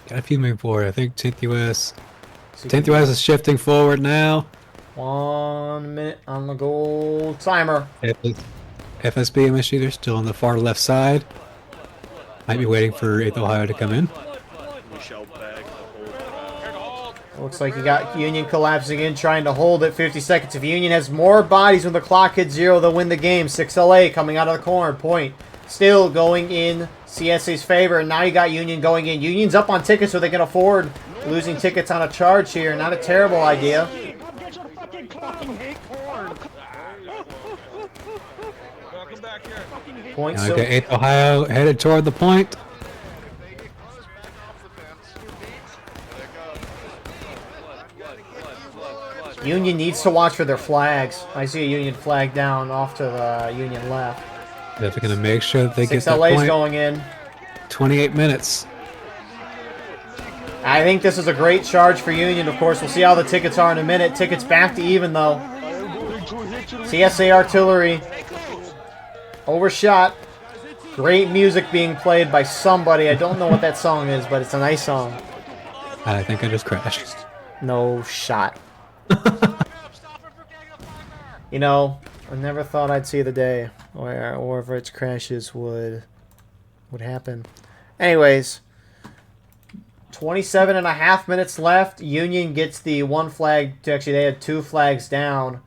Got a few moving forward. I think 10th US. 10th US is shifting forward now. 1 minute on the goal timer. FSB MSG, they're still on the far left side. Might be waiting for 8th Ohio to come in. Looks like you got Union collapsing in, trying to hold it. 50 seconds. If Union has more bodies when the clock hits 0, they'll win the game. 6 LA coming out of the corner. Point still going in CSA's favor. And now you got Union going in. Union's up on tickets, so they can afford losing tickets on a charge here. Not a terrible idea. Point now we got 8th Ohio headed toward the point. Union needs to watch for their flags. I see a Union flag down off to the Union left. They're going to make sure that they get that 6 LA's point. going in. 28 minutes. I think this is a great charge for Union. Of course, we'll see how the tickets are in a minute. Tickets back to even, though. CSA artillery. Overshot. Great music being played by somebody. I don't know what that song is, but it's a nice song. I think I just crashed. No shot. You know, I never thought I'd see the day where Orvich crashes would happen. Anyways, 27.5 minutes left. Union gets the 1 flag. Actually, they had 2 flags down.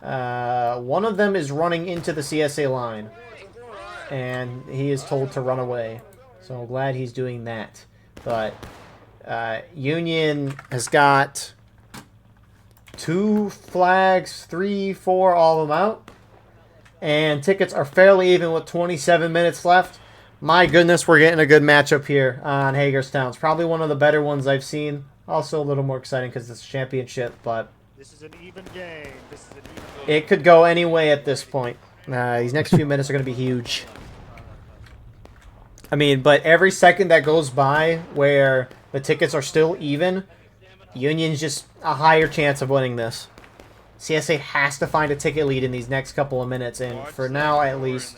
One of them is running into the CSA line, and he is told to run away. So I'm glad he's doing that. But Union has got 2 flags, 3, 4, all of them out. And tickets are fairly even with 27 minutes left. My goodness, we're getting a good matchup here on Hagerstown. It's probably one of the better ones I've seen. Also a little more exciting because it's a championship, but This is an even game. This is an even game. it could go any way at this point. These next few minutes are going to be huge. I mean, but every second that goes by where the tickets are still even, Union's just a higher chance of winning this. CSA has to find a ticket lead in these next couple of minutes, and for now at least,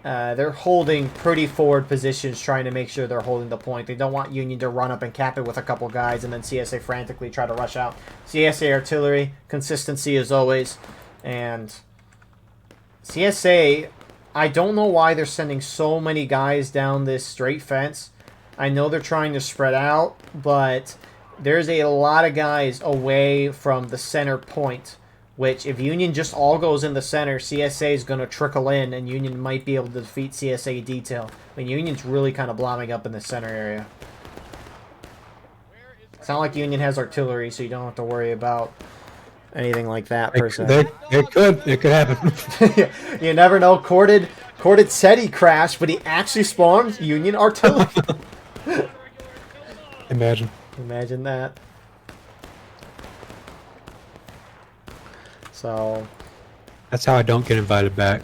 they're holding pretty forward positions, trying to make sure they're holding the point. They don't want Union to run up and cap it with a couple guys, and then CSA frantically try to rush out. CSA artillery, consistency as always, and CSA, I don't know why they're sending so many guys down this straight fence. I know they're trying to spread out, but there's a lot of guys away from the center point, which if Union just all goes in the center, CSA is going to trickle in, and Union might be able to defeat CSA detail. I mean, Union's really kind of blobbing up in the center area. It's not like Union has artillery, so you don't have to worry about anything like that, per se. It could happen. You never know. Corded said he crashed, but he actually spawned Union artillery. Imagine. Imagine that. So That's how I don't get invited back.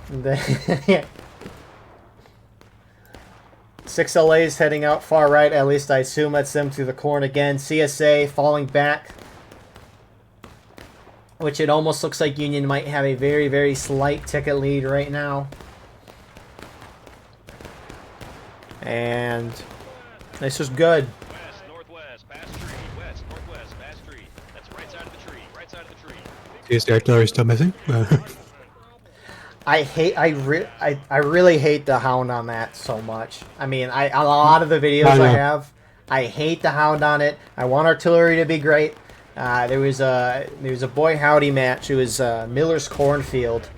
6LA's heading out far right. At least I assume that's them through the corn again. CSA falling back, which it almost looks like Union might have a very, very slight ticket lead right now. And this is good. West, northwest, past tree. West, northwest, past tree. That's right side of the tree. Right side of the tree. Is the artillery still missing? I really hate the hound on that so much. I mean, a lot of the videos I have, I hate the hound on it. I want artillery to be great. There was a boy howdy match. It was Miller's Cornfield,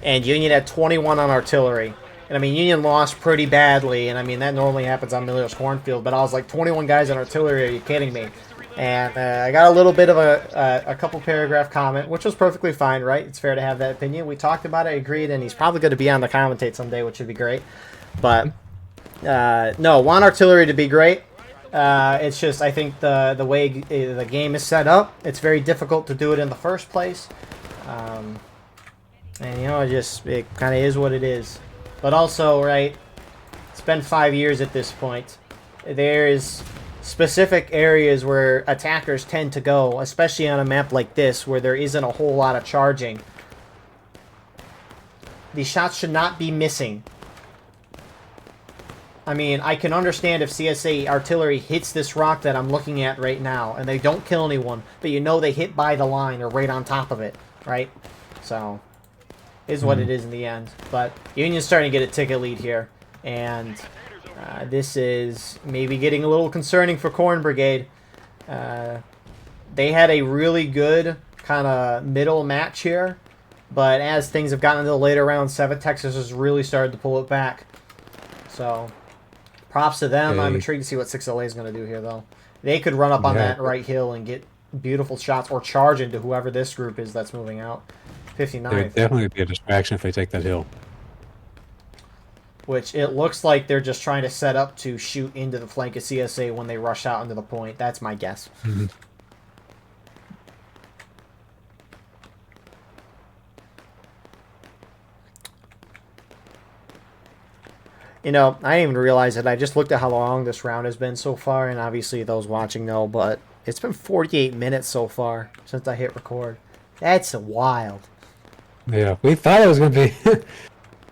and Union had 21 on artillery. And I mean, Union lost pretty badly, and I mean that normally happens on Miller's Cornfield. But I was like, 21 guys on artillery? Are you kidding me? And I got a little bit of a couple paragraph comment, which was perfectly fine, right? It's fair to have that opinion. We talked about it, agreed, and he's probably going to be on the commentate someday, which would be great. But no, want artillery to be great. It's just, I think the way the game is set up, it's very difficult to do it in the first place. And you know, it kind of is what it is. But also, right, it's been 5 years at this point. There's specific areas where attackers tend to go, especially on a map like this, where there isn't a whole lot of charging. These shots should not be missing. I mean, I can understand if CSA artillery hits this rock that I'm looking at right now, and they don't kill anyone, but you know they hit by the line or right on top of it, right? So, is what it is in the end. But Union's starting to get a ticket lead here, and this is maybe getting a little concerning for Corn Brigade. They had a really good kind of middle match here, but as things have gotten into the later rounds, 7 Texas has really started to pull it back. So, props to them. I'm intrigued to see what 6LA is going to do here, though. They could run up on that right hill and get beautiful shots, or charge into whoever this group is that's moving out. 59. There would definitely be a distraction if they take that hill. Which it looks like they're just trying to set up to shoot into the flank of CSA when they rush out into the point. That's my guess. Mm-hmm. You know, I didn't even realize it. I just looked at how long this round has been so far, and obviously those watching know, but it's been 48 minutes so far since I hit record. That's wild. Yeah, we thought it was going to be...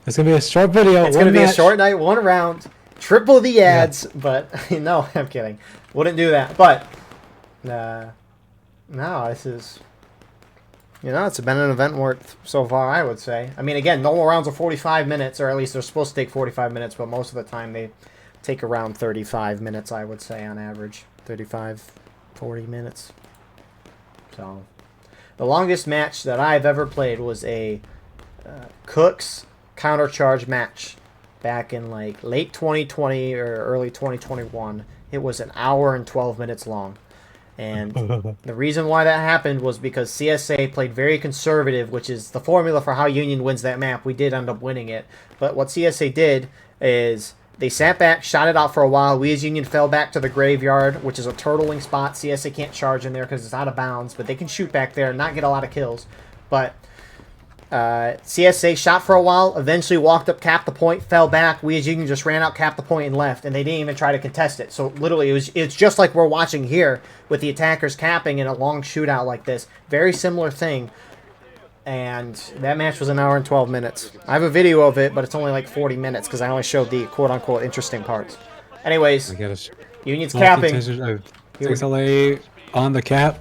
It's going to be a short video. It's going to be a short night, 1 round, triple the ads, but no, I'm kidding. Wouldn't do that. But, no, this is, you know, it's been an event worth so far, I would say. I mean, again, normal rounds are 45 minutes, or at least they're supposed to take 45 minutes, but most of the time they take around 35 minutes, I would say, on average. 35, 40 minutes. So, the longest match that I've ever played was a Cooks countercharge match back in like late 2020 or early 2021. It was an hour and 12 minutes long. And the reason why that happened was because CSA played very conservative, which is the formula for how Union wins that map. We did end up winning it. But what CSA did is they sat back, shot it out for a while. We as Union fell back to the graveyard, which is a turtling spot. CSA can't charge in there because it's out of bounds, but they can shoot back there and not get a lot of kills. But CSA shot for a while, eventually walked up, capped the point, fell back. We as Union just ran out, capped the point, and left, and they didn't even try to contest it. So literally, it's just like we're watching here with the attackers capping in a long shootout like this. Very similar thing. And that match was 1 hour and 12 minutes. I have a video of it, but it's only like 40 minutes because I only showed the quote-unquote interesting parts. Anyways, Union's capping. 6LA on the cap.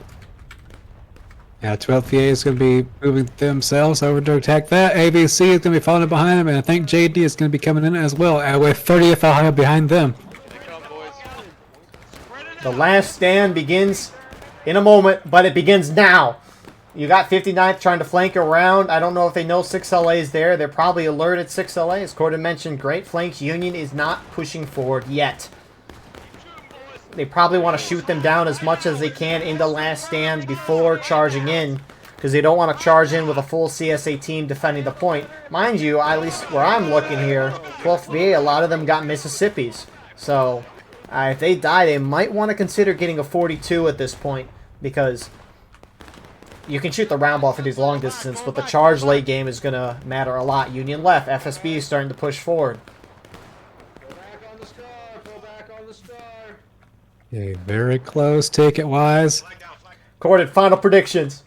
Yeah, 12 PA is going to be moving themselves over to attack that. ABC is going to be following behind them, and I think JD is going to be coming in as well, with 30th Ohio behind them. The last stand begins in a moment, but it begins now. You got 59th trying to flank around. I don't know if they know 6LA is there. They're probably alerted 6LA. As Corden mentioned, great flanks. Union is not pushing forward yet. They probably want to shoot them down as much as they can into last stand before charging in, because they don't want to charge in with a full CSA team defending the point. Mind you, at least where I'm looking here, 12th VA, a lot of them got Mississippis. So if they die, they might want to consider getting a 42 at this point, because you can shoot the round ball for these long distance, but the charge late game is going to matter a lot. Union left. FSB is starting to push forward. Okay, very close ticket-wise. Corden, final predictions.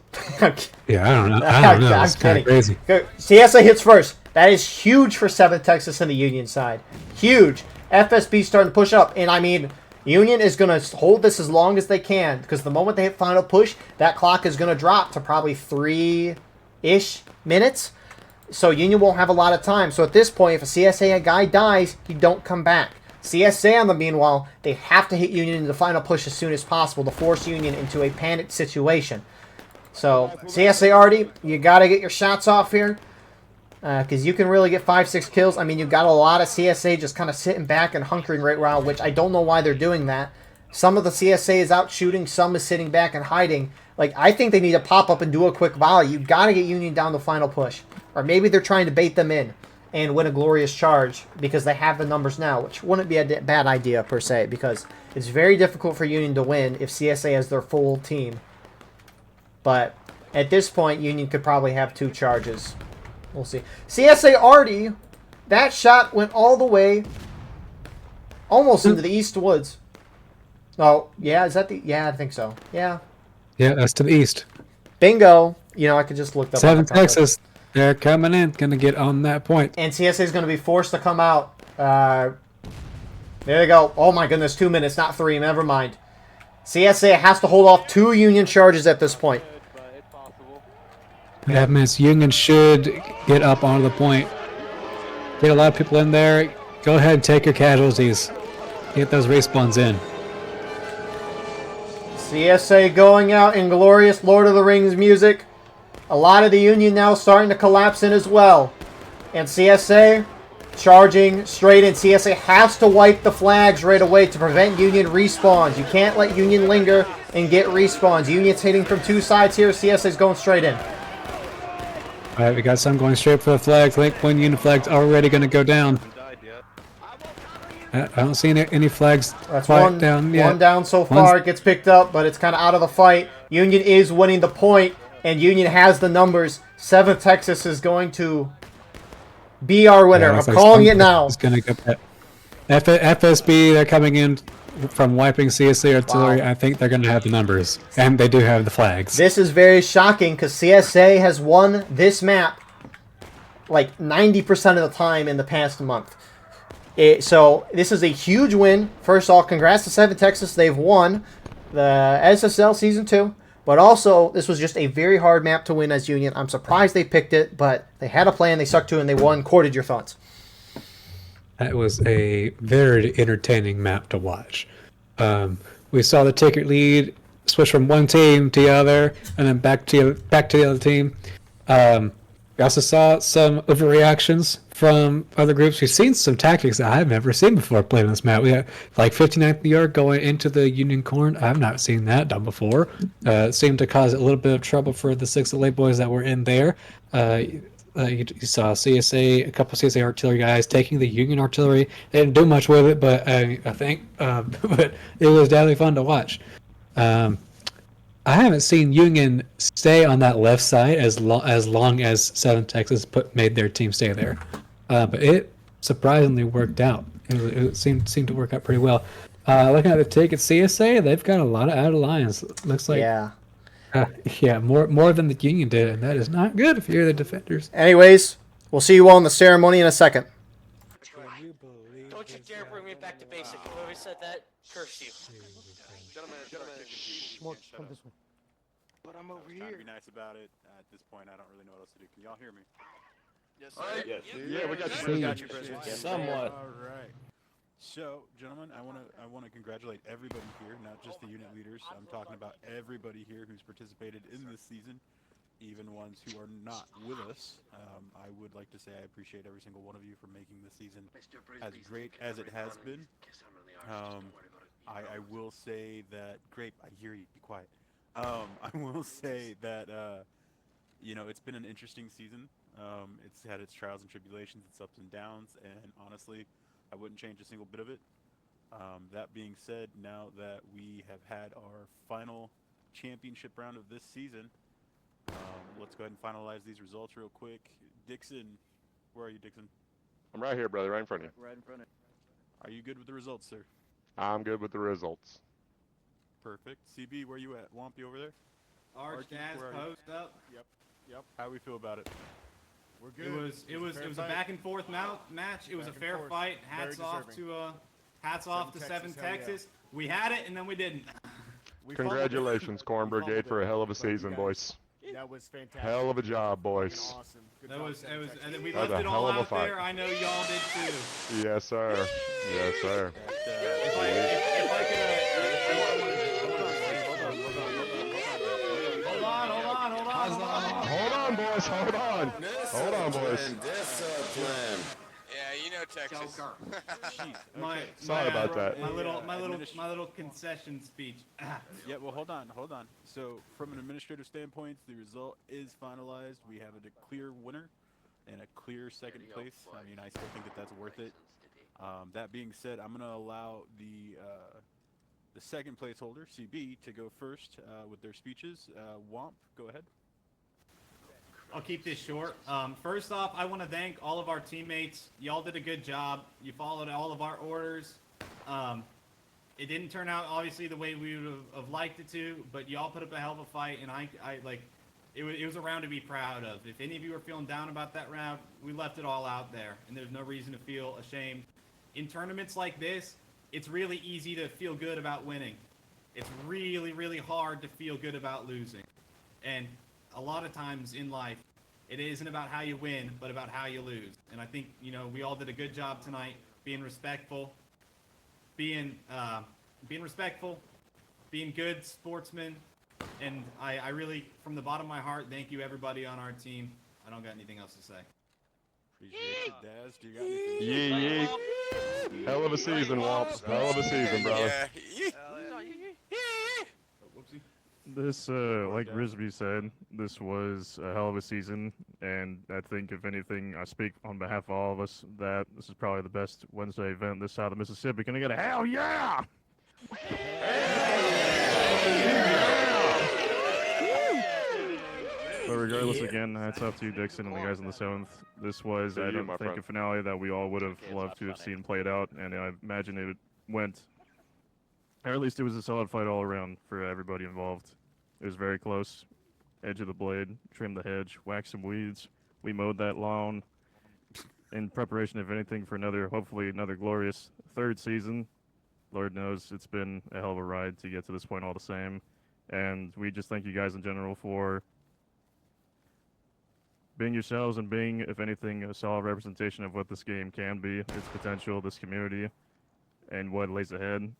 Yeah, I don't know. I don't know. It's kind of crazy. CSA hits first. That is huge for 7th Texas and the Union side. Huge. FSB starting to push up. And, I mean, Union is going to hold this as long as they can, because the moment they hit final push, that clock is going to drop to probably 3-ish minutes. So Union won't have a lot of time. So at this point, if a CSA guy dies, he don't come back. CSA, on the meanwhile, they have to hit Union in the final push as soon as possible to force Union into a panicked situation. So, CSA already, you got to get your shots off here, because you can really get 5-6 kills. I mean, you've got a lot of CSA just kind of sitting back and hunkering right around, which I don't know why they're doing that. Some of the CSA is out shooting, some is sitting back and hiding. Like, I think they need to pop up and do a quick volley. You've got to get Union down the final push. Or maybe they're trying to bait them in and win a glorious charge because they have the numbers now, which wouldn't be a bad idea per se, because it's very difficult for Union to win if CSA has their full team. But at this point, Union could probably have 2 charges. We'll see. CSA already, that shot went all the way almost into the East Woods. Oh, yeah, is that the... Yeah, I think so. Yeah. Yeah, that's to the east. Bingo. You know, I could just look up... 7 Texas. They're coming in, going to get on that point. And CSA is going to be forced to come out. There they go. Oh my goodness, 2 minutes, not 3. Never mind. CSA has to hold off 2 Union charges at this point. That means Union should get up onto the point. Get a lot of people in there. Go ahead and take your casualties. Get those respawns in. CSA going out in glorious Lord of the Rings music. A lot of the Union now starting to collapse in as well. And CSA charging straight in. CSA has to wipe the flags right away to prevent Union respawns. You can't let Union linger and get respawns. Union's hitting from 2 sides here. CSA's going straight in. Alright, we got some going straight for the flags. I think 1 Union flag's already going to go down. I don't see any flags quite down yet. 1 down so far. It gets picked up, but it's kind of out of the fight. Union is winning the point. And Union has the numbers. 7th Texas is going to be our winner. I'm calling it now. It's going to get that. FSB, they're coming in from wiping CSA artillery. Wow. I think they're going to have the numbers. And they do have the flags. This is very shocking because CSA has won this map like 90% of the time in the past month. So this is a huge win. First of all, congrats to 7th Texas. They've won the SSL Season 2. But also, this was just a very hard map to win as Union. I'm surprised they picked it, but they had a plan, they stuck to it, and they won. Corded, your thoughts? That was a very entertaining map to watch. We saw the ticket lead switch from one team to the other, and then back to the other team. We also saw some overreactions from other groups. We've seen some tactics that I've never seen before played on this map. We got like 59th yard going into the Union Corn. I've not seen that done before. It seemed to cause a little bit of trouble for the 6 LA boys that were in there. You saw CSA, a couple CSA artillery guys taking the Union artillery. They didn't do much with it, but I think, but it was definitely fun to watch. I haven't seen Union stay on that left side as long as Southern Texas made their team stay there, but it surprisingly worked out. It seemed to work out pretty well. Looking at the ticket, CSA, they've got a lot of out of lines. Looks like more than the Union did, and that is not good if you're the defenders. Anyways, we'll see you all in the ceremony in a second. Don't you dare bring me back to basic. Whoever said that, curse you. Gentlemen, Come this way. But I'm over here. Be nice about it. At this point, I don't really know what else to do. Can y'all hear me? yes, sir. Yes. Yeah, we got you. See. We got you, President. Somewhat. All right. So, gentlemen, I want to congratulate everybody here, not just the unit leaders. I'm talking about everybody here who's participated in this season, even ones who are not with us. I would like to say I appreciate every single one of you for making this season as great as it has been. I will say that, Grape, I hear you. Be quiet. I will say that, it's been an interesting season. It's had its trials and tribulations, its ups and downs, and honestly, I wouldn't change a single bit of it. That being said, now that we have had our final championship round of this season, let's go ahead and finalize these results real quick. Dixon, where are you, Dixon? I'm right here, brother, right in front of you. Right in front of Are you good with the results, sir? I'm good with the results. Perfect. CB, where you at? Wompy over there? Arch Jazz where are you? post up. Yep. How do we feel about it? We're good. It was a back and forth match. It was a fair fight. Hats off to Seven Texas. We had it and then we didn't. Congratulations, Corn Brigade, for a hell of a season, boys. That was fantastic. Hell of a job, boys. Awesome. Good That job, was Seven Texas. and then we That was left a it hell all of a out fight. there. I know y'all did too. Yes, sir. Yes, sir. If I could Hold on, boys. Hold on. Hold on, boys. Yeah, you know Texas. Sorry about that. My little concession speech. Yeah, well, hold on. So, from an administrative standpoint, the result is finalized. We have a clear winner and a clear second place. I mean, I still think that that's worth it. That being said, I'm going to allow the second place holder, CB, to go first with their speeches. Womp, go ahead. I'll keep this short. First off, I want to thank all of our teammates. Y'all did a good job. You followed all of our orders. It didn't turn out obviously the way we would have liked it to, but y'all put up a hell of a fight, and it was a round to be proud of. If any of you are feeling down about that round, we left it all out there, and there's no reason to feel ashamed. In tournaments like this, it's really easy to feel good about winning. It's really, really hard to feel good about losing. And a lot of times in life, it isn't about how you win, but about how you lose. And I think, we all did a good job tonight, being respectful, being good sportsmen. And I really, from the bottom of my heart, thank you everybody on our team. I don't got anything else to say. Appreciate it, Daz. Do you got anything? Yee. Hell of a season, Womps. Hell of a season, brother. Whoopsie. This, like Risby said, this was a hell of a season, and I think, if anything, I speak on behalf of all of us that this is probably the best Wednesday event this side of the Mississippi. Can I get a hell yeah? But regardless, again, hats off to you, Dixon, and the guys in the 7th. This was, To I you, don't my think, friend. a finale that we all would have loved to have seen played out, and I imagine it went, or at least it was a solid fight all around for everybody involved. It was very close. Edge of the blade, trim the hedge, whack some weeds. We mowed that lawn in preparation, if anything, for hopefully another glorious 3rd season. Lord knows it's been a hell of a ride to get to this point all the same. And we just thank you guys in general for being yourselves and being, if anything, a solid representation of what this game can be, its potential, this community, and what lays ahead.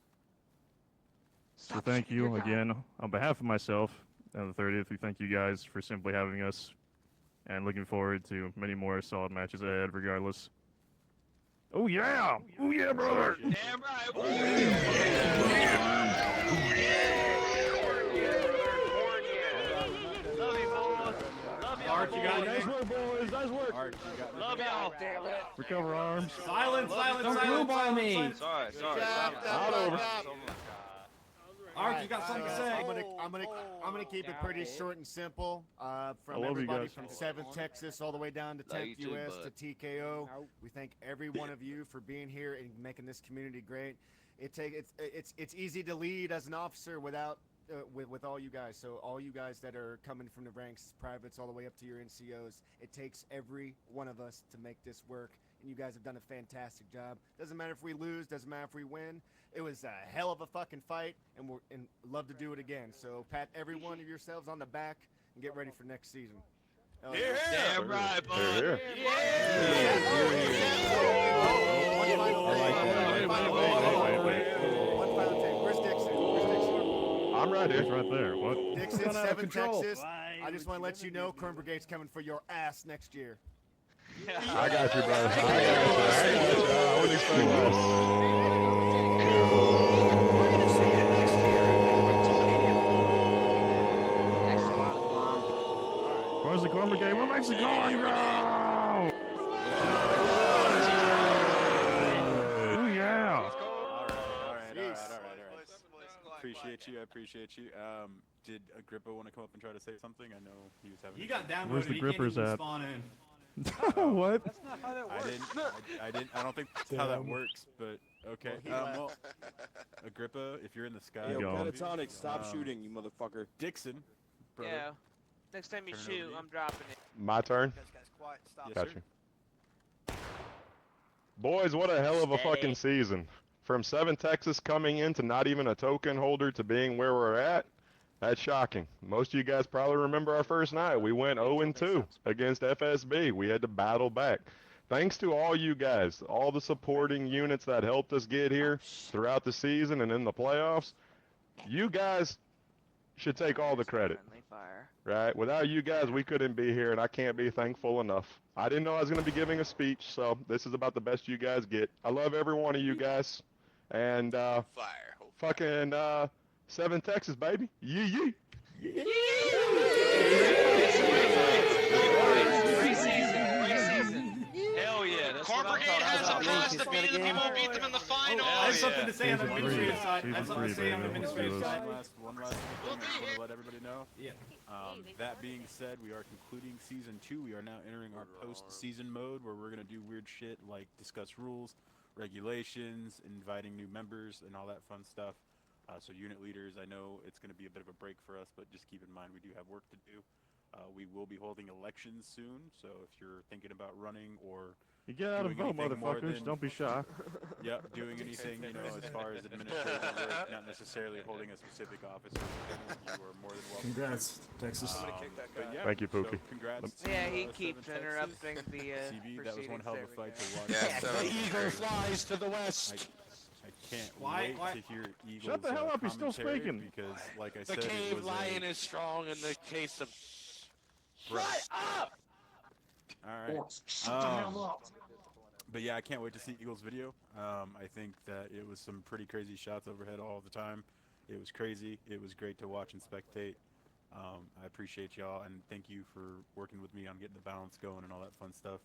So thank you again on behalf of myself and the 30th. We thank you guys for simply having us and looking forward to many more solid matches ahead regardless. Oh yeah! Oh yeah, brother! Damn right. Love you, boys. Love y'all, Art, you got boys. it. work, boys. Nice work. Art, you got me. Love y'all. Damn it. Recover arms. Silence, silence, Don't silence, blue ball silence, me. silence. Sorry. Out over. Art, you got something to say? I'm gonna keep it pretty short and simple. From love you everybody guys. from 7th Texas all the way down to Love 10th you too, US bud. to TKO. We thank every one of you for being here and making this community great. It's easy to lead as an officer without with all you guys. So all you guys that are coming from the ranks, privates, all the way up to your NCOs, it takes every one of us to make this work. And you guys have done a fantastic job. Doesn't matter if we lose, doesn't matter if we win. It was a hell of a fucking fight, and we're love to do it again. So pat every one of yourselves on the back and get ready for next season. Hell yeah. Damn right, bud. Here. One final thing. Wait. One final thing. Where's Dixon? I'm right It's here. right there. What? Dixon, Gone out of 7th control. Texas. I just want to let you know, Kern Brigade's coming for your ass next year. I got you, brother. I wouldn't expect this. Where's the Corn Brigade? Where makes the going, bro? Oh yeah! All right. Appreciate you. I appreciate you. Did Agrippa want to come up and try to say something? I know he was having. You got downvoted. Where's the He can't grippers even at? spawn in. What? That's not how that works. I didn't. I don't think that's how that works. But okay. Well, Agrippa, if you're in the sky, Yo, Pentatonic, stop shooting, you motherfucker. Dixon, brother. Yeah. Next time you Turn it over shoot, to you. I'm dropping it. My turn. Yes, Got sir. you. Boys, what a hell of a Steady. fucking season. From 7 Texas coming in to not even a token holder to being where we're at, that's shocking. Most of you guys probably remember our first night. We went 0-2 against FSB. We had to battle back. Thanks to all you guys, all the supporting units that helped us get here throughout the season and in the playoffs, you guys should take all the credit. Friendly fire. Right? Without you guys, we couldn't be here, and I can't be thankful enough. I didn't know I was going to be giving a speech, so this is about the best you guys get. I love every one of you guys, and fucking 7 Texas, baby. Yee. Great season. Hell yeah. That's Corn what I'm Brigade talking has about. impressed the beat of the people who beat them in the finals. I have something to say on the Season administrative three. side. I have Season something to three, say on the baby. administrative Let's do side. One last thing I just want to let everybody know. Yeah. That being said, we are concluding season 2. We are now entering our post-season mode where we're gonna do weird shit like discuss rules, regulations, inviting new members, and all that fun stuff. So unit leaders, I know it's gonna be a bit of a break for us, but just keep in mind we do have work to do. We will be holding elections soon, so if you're thinking about running or You get out and doing vote, anything more motherfuckers. than- Don't be shy. doing anything, as far as administrative work, not necessarily holding a specific office or anything, you are more than welcome. Congrats, Texas. But yeah, Thank you, Pookie. So congrats. Yeah, to, he 7 keeps Texas. interrupting the CB, that was one proceedings. hell of There a we fight go. to watch. Yeah, Eagle flies to the west. I can't Why- wait why- to hear Eagles. Shut the hell up, he's still commentary speaking. Because, like I The said, it cave was lion is strong in the case of. Shut up! All right. But yeah, I can't wait to see Eagles video. I think that it was some pretty crazy shots overhead all the time. It was crazy. It was great to watch and spectate. I appreciate y'all and thank you for working with me on getting the balance going and all that fun stuff.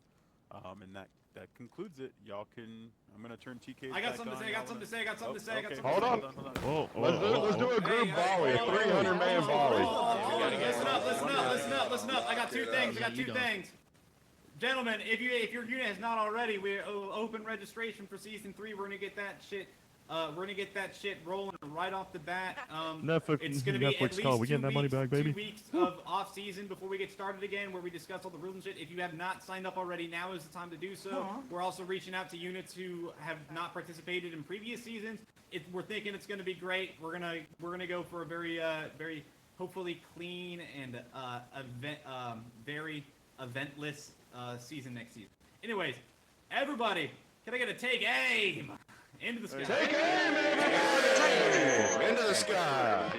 And that concludes it. Y'all can. I'm gonna turn TK. I got something to say. I got something to say. I got something to say. I got Okay. something to Hold say. on. Whoa, Let's do a group volley, a 300-man volley. Listen up. I got two things. Gentlemen, if your unit has not already, we're open registration for season 3. We're gonna get that shit rolling right off the bat. Netflix, It's gonna be at Netflix least call. We getting that money back, baby? 2 weeks of off season before we get started again, where we discuss all the rules and shit. If you have not signed up already, now is the time to do so. We're also reaching out to units who have not participated in previous seasons. We're thinking it's gonna be great. We're gonna go for a very hopefully clean and very eventless season next season. Anyways, everybody, can I get a take aim into the sky? Take aim, everybody! Into the sky.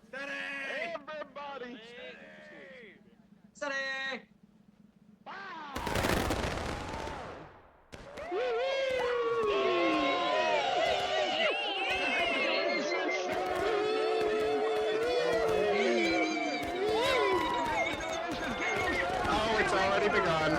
Steady! Everybody. Oh, it's already begun.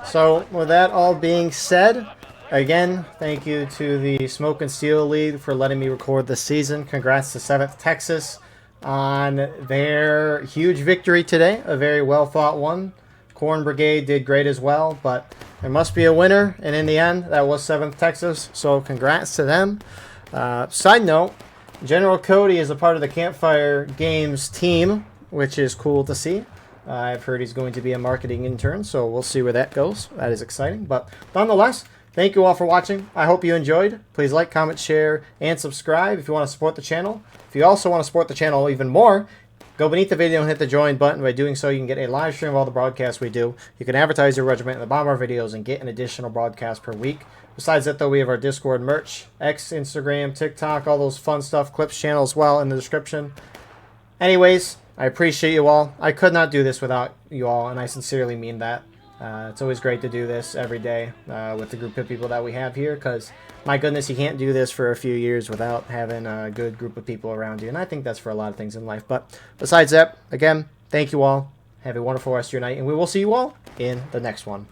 So, with that all being said, again, thank you to the Smoke and Steel League for letting me record this season. Congrats to 7th Texas on their huge victory today. A very well thought one. Corn Brigade did great as well, but there must be a winner, and in the end, that was 7th Texas. So, congrats to them. Side note, General Cody is a part of the Campfire Games team, which is cool to see. I've heard he's going to be a marketing intern, so we'll see where that goes. That is exciting. But nonetheless, thank you all for watching. I hope you enjoyed. Please like, comment, share, and subscribe if you want to support the channel. If you also want to support the channel even more, go beneath the video and hit the join button. By doing so, you can get a live stream of all the broadcasts we do. You can advertise your regiment in the bottom of our videos and get an additional broadcast per week. Besides that, though, we have our Discord merch, X, Instagram, TikTok, all those fun stuff, Clips channel as well in the description. Anyways, I appreciate you all. I could not do this without you all, and I sincerely mean that. It's always great to do this every day with the group of people that we have here, because, my goodness, you can't do this for a few years without having a good group of people around you, and I think that's for a lot of things in life. But besides that, again, thank you all. Have a wonderful rest of your night, and we will see you all in the next one.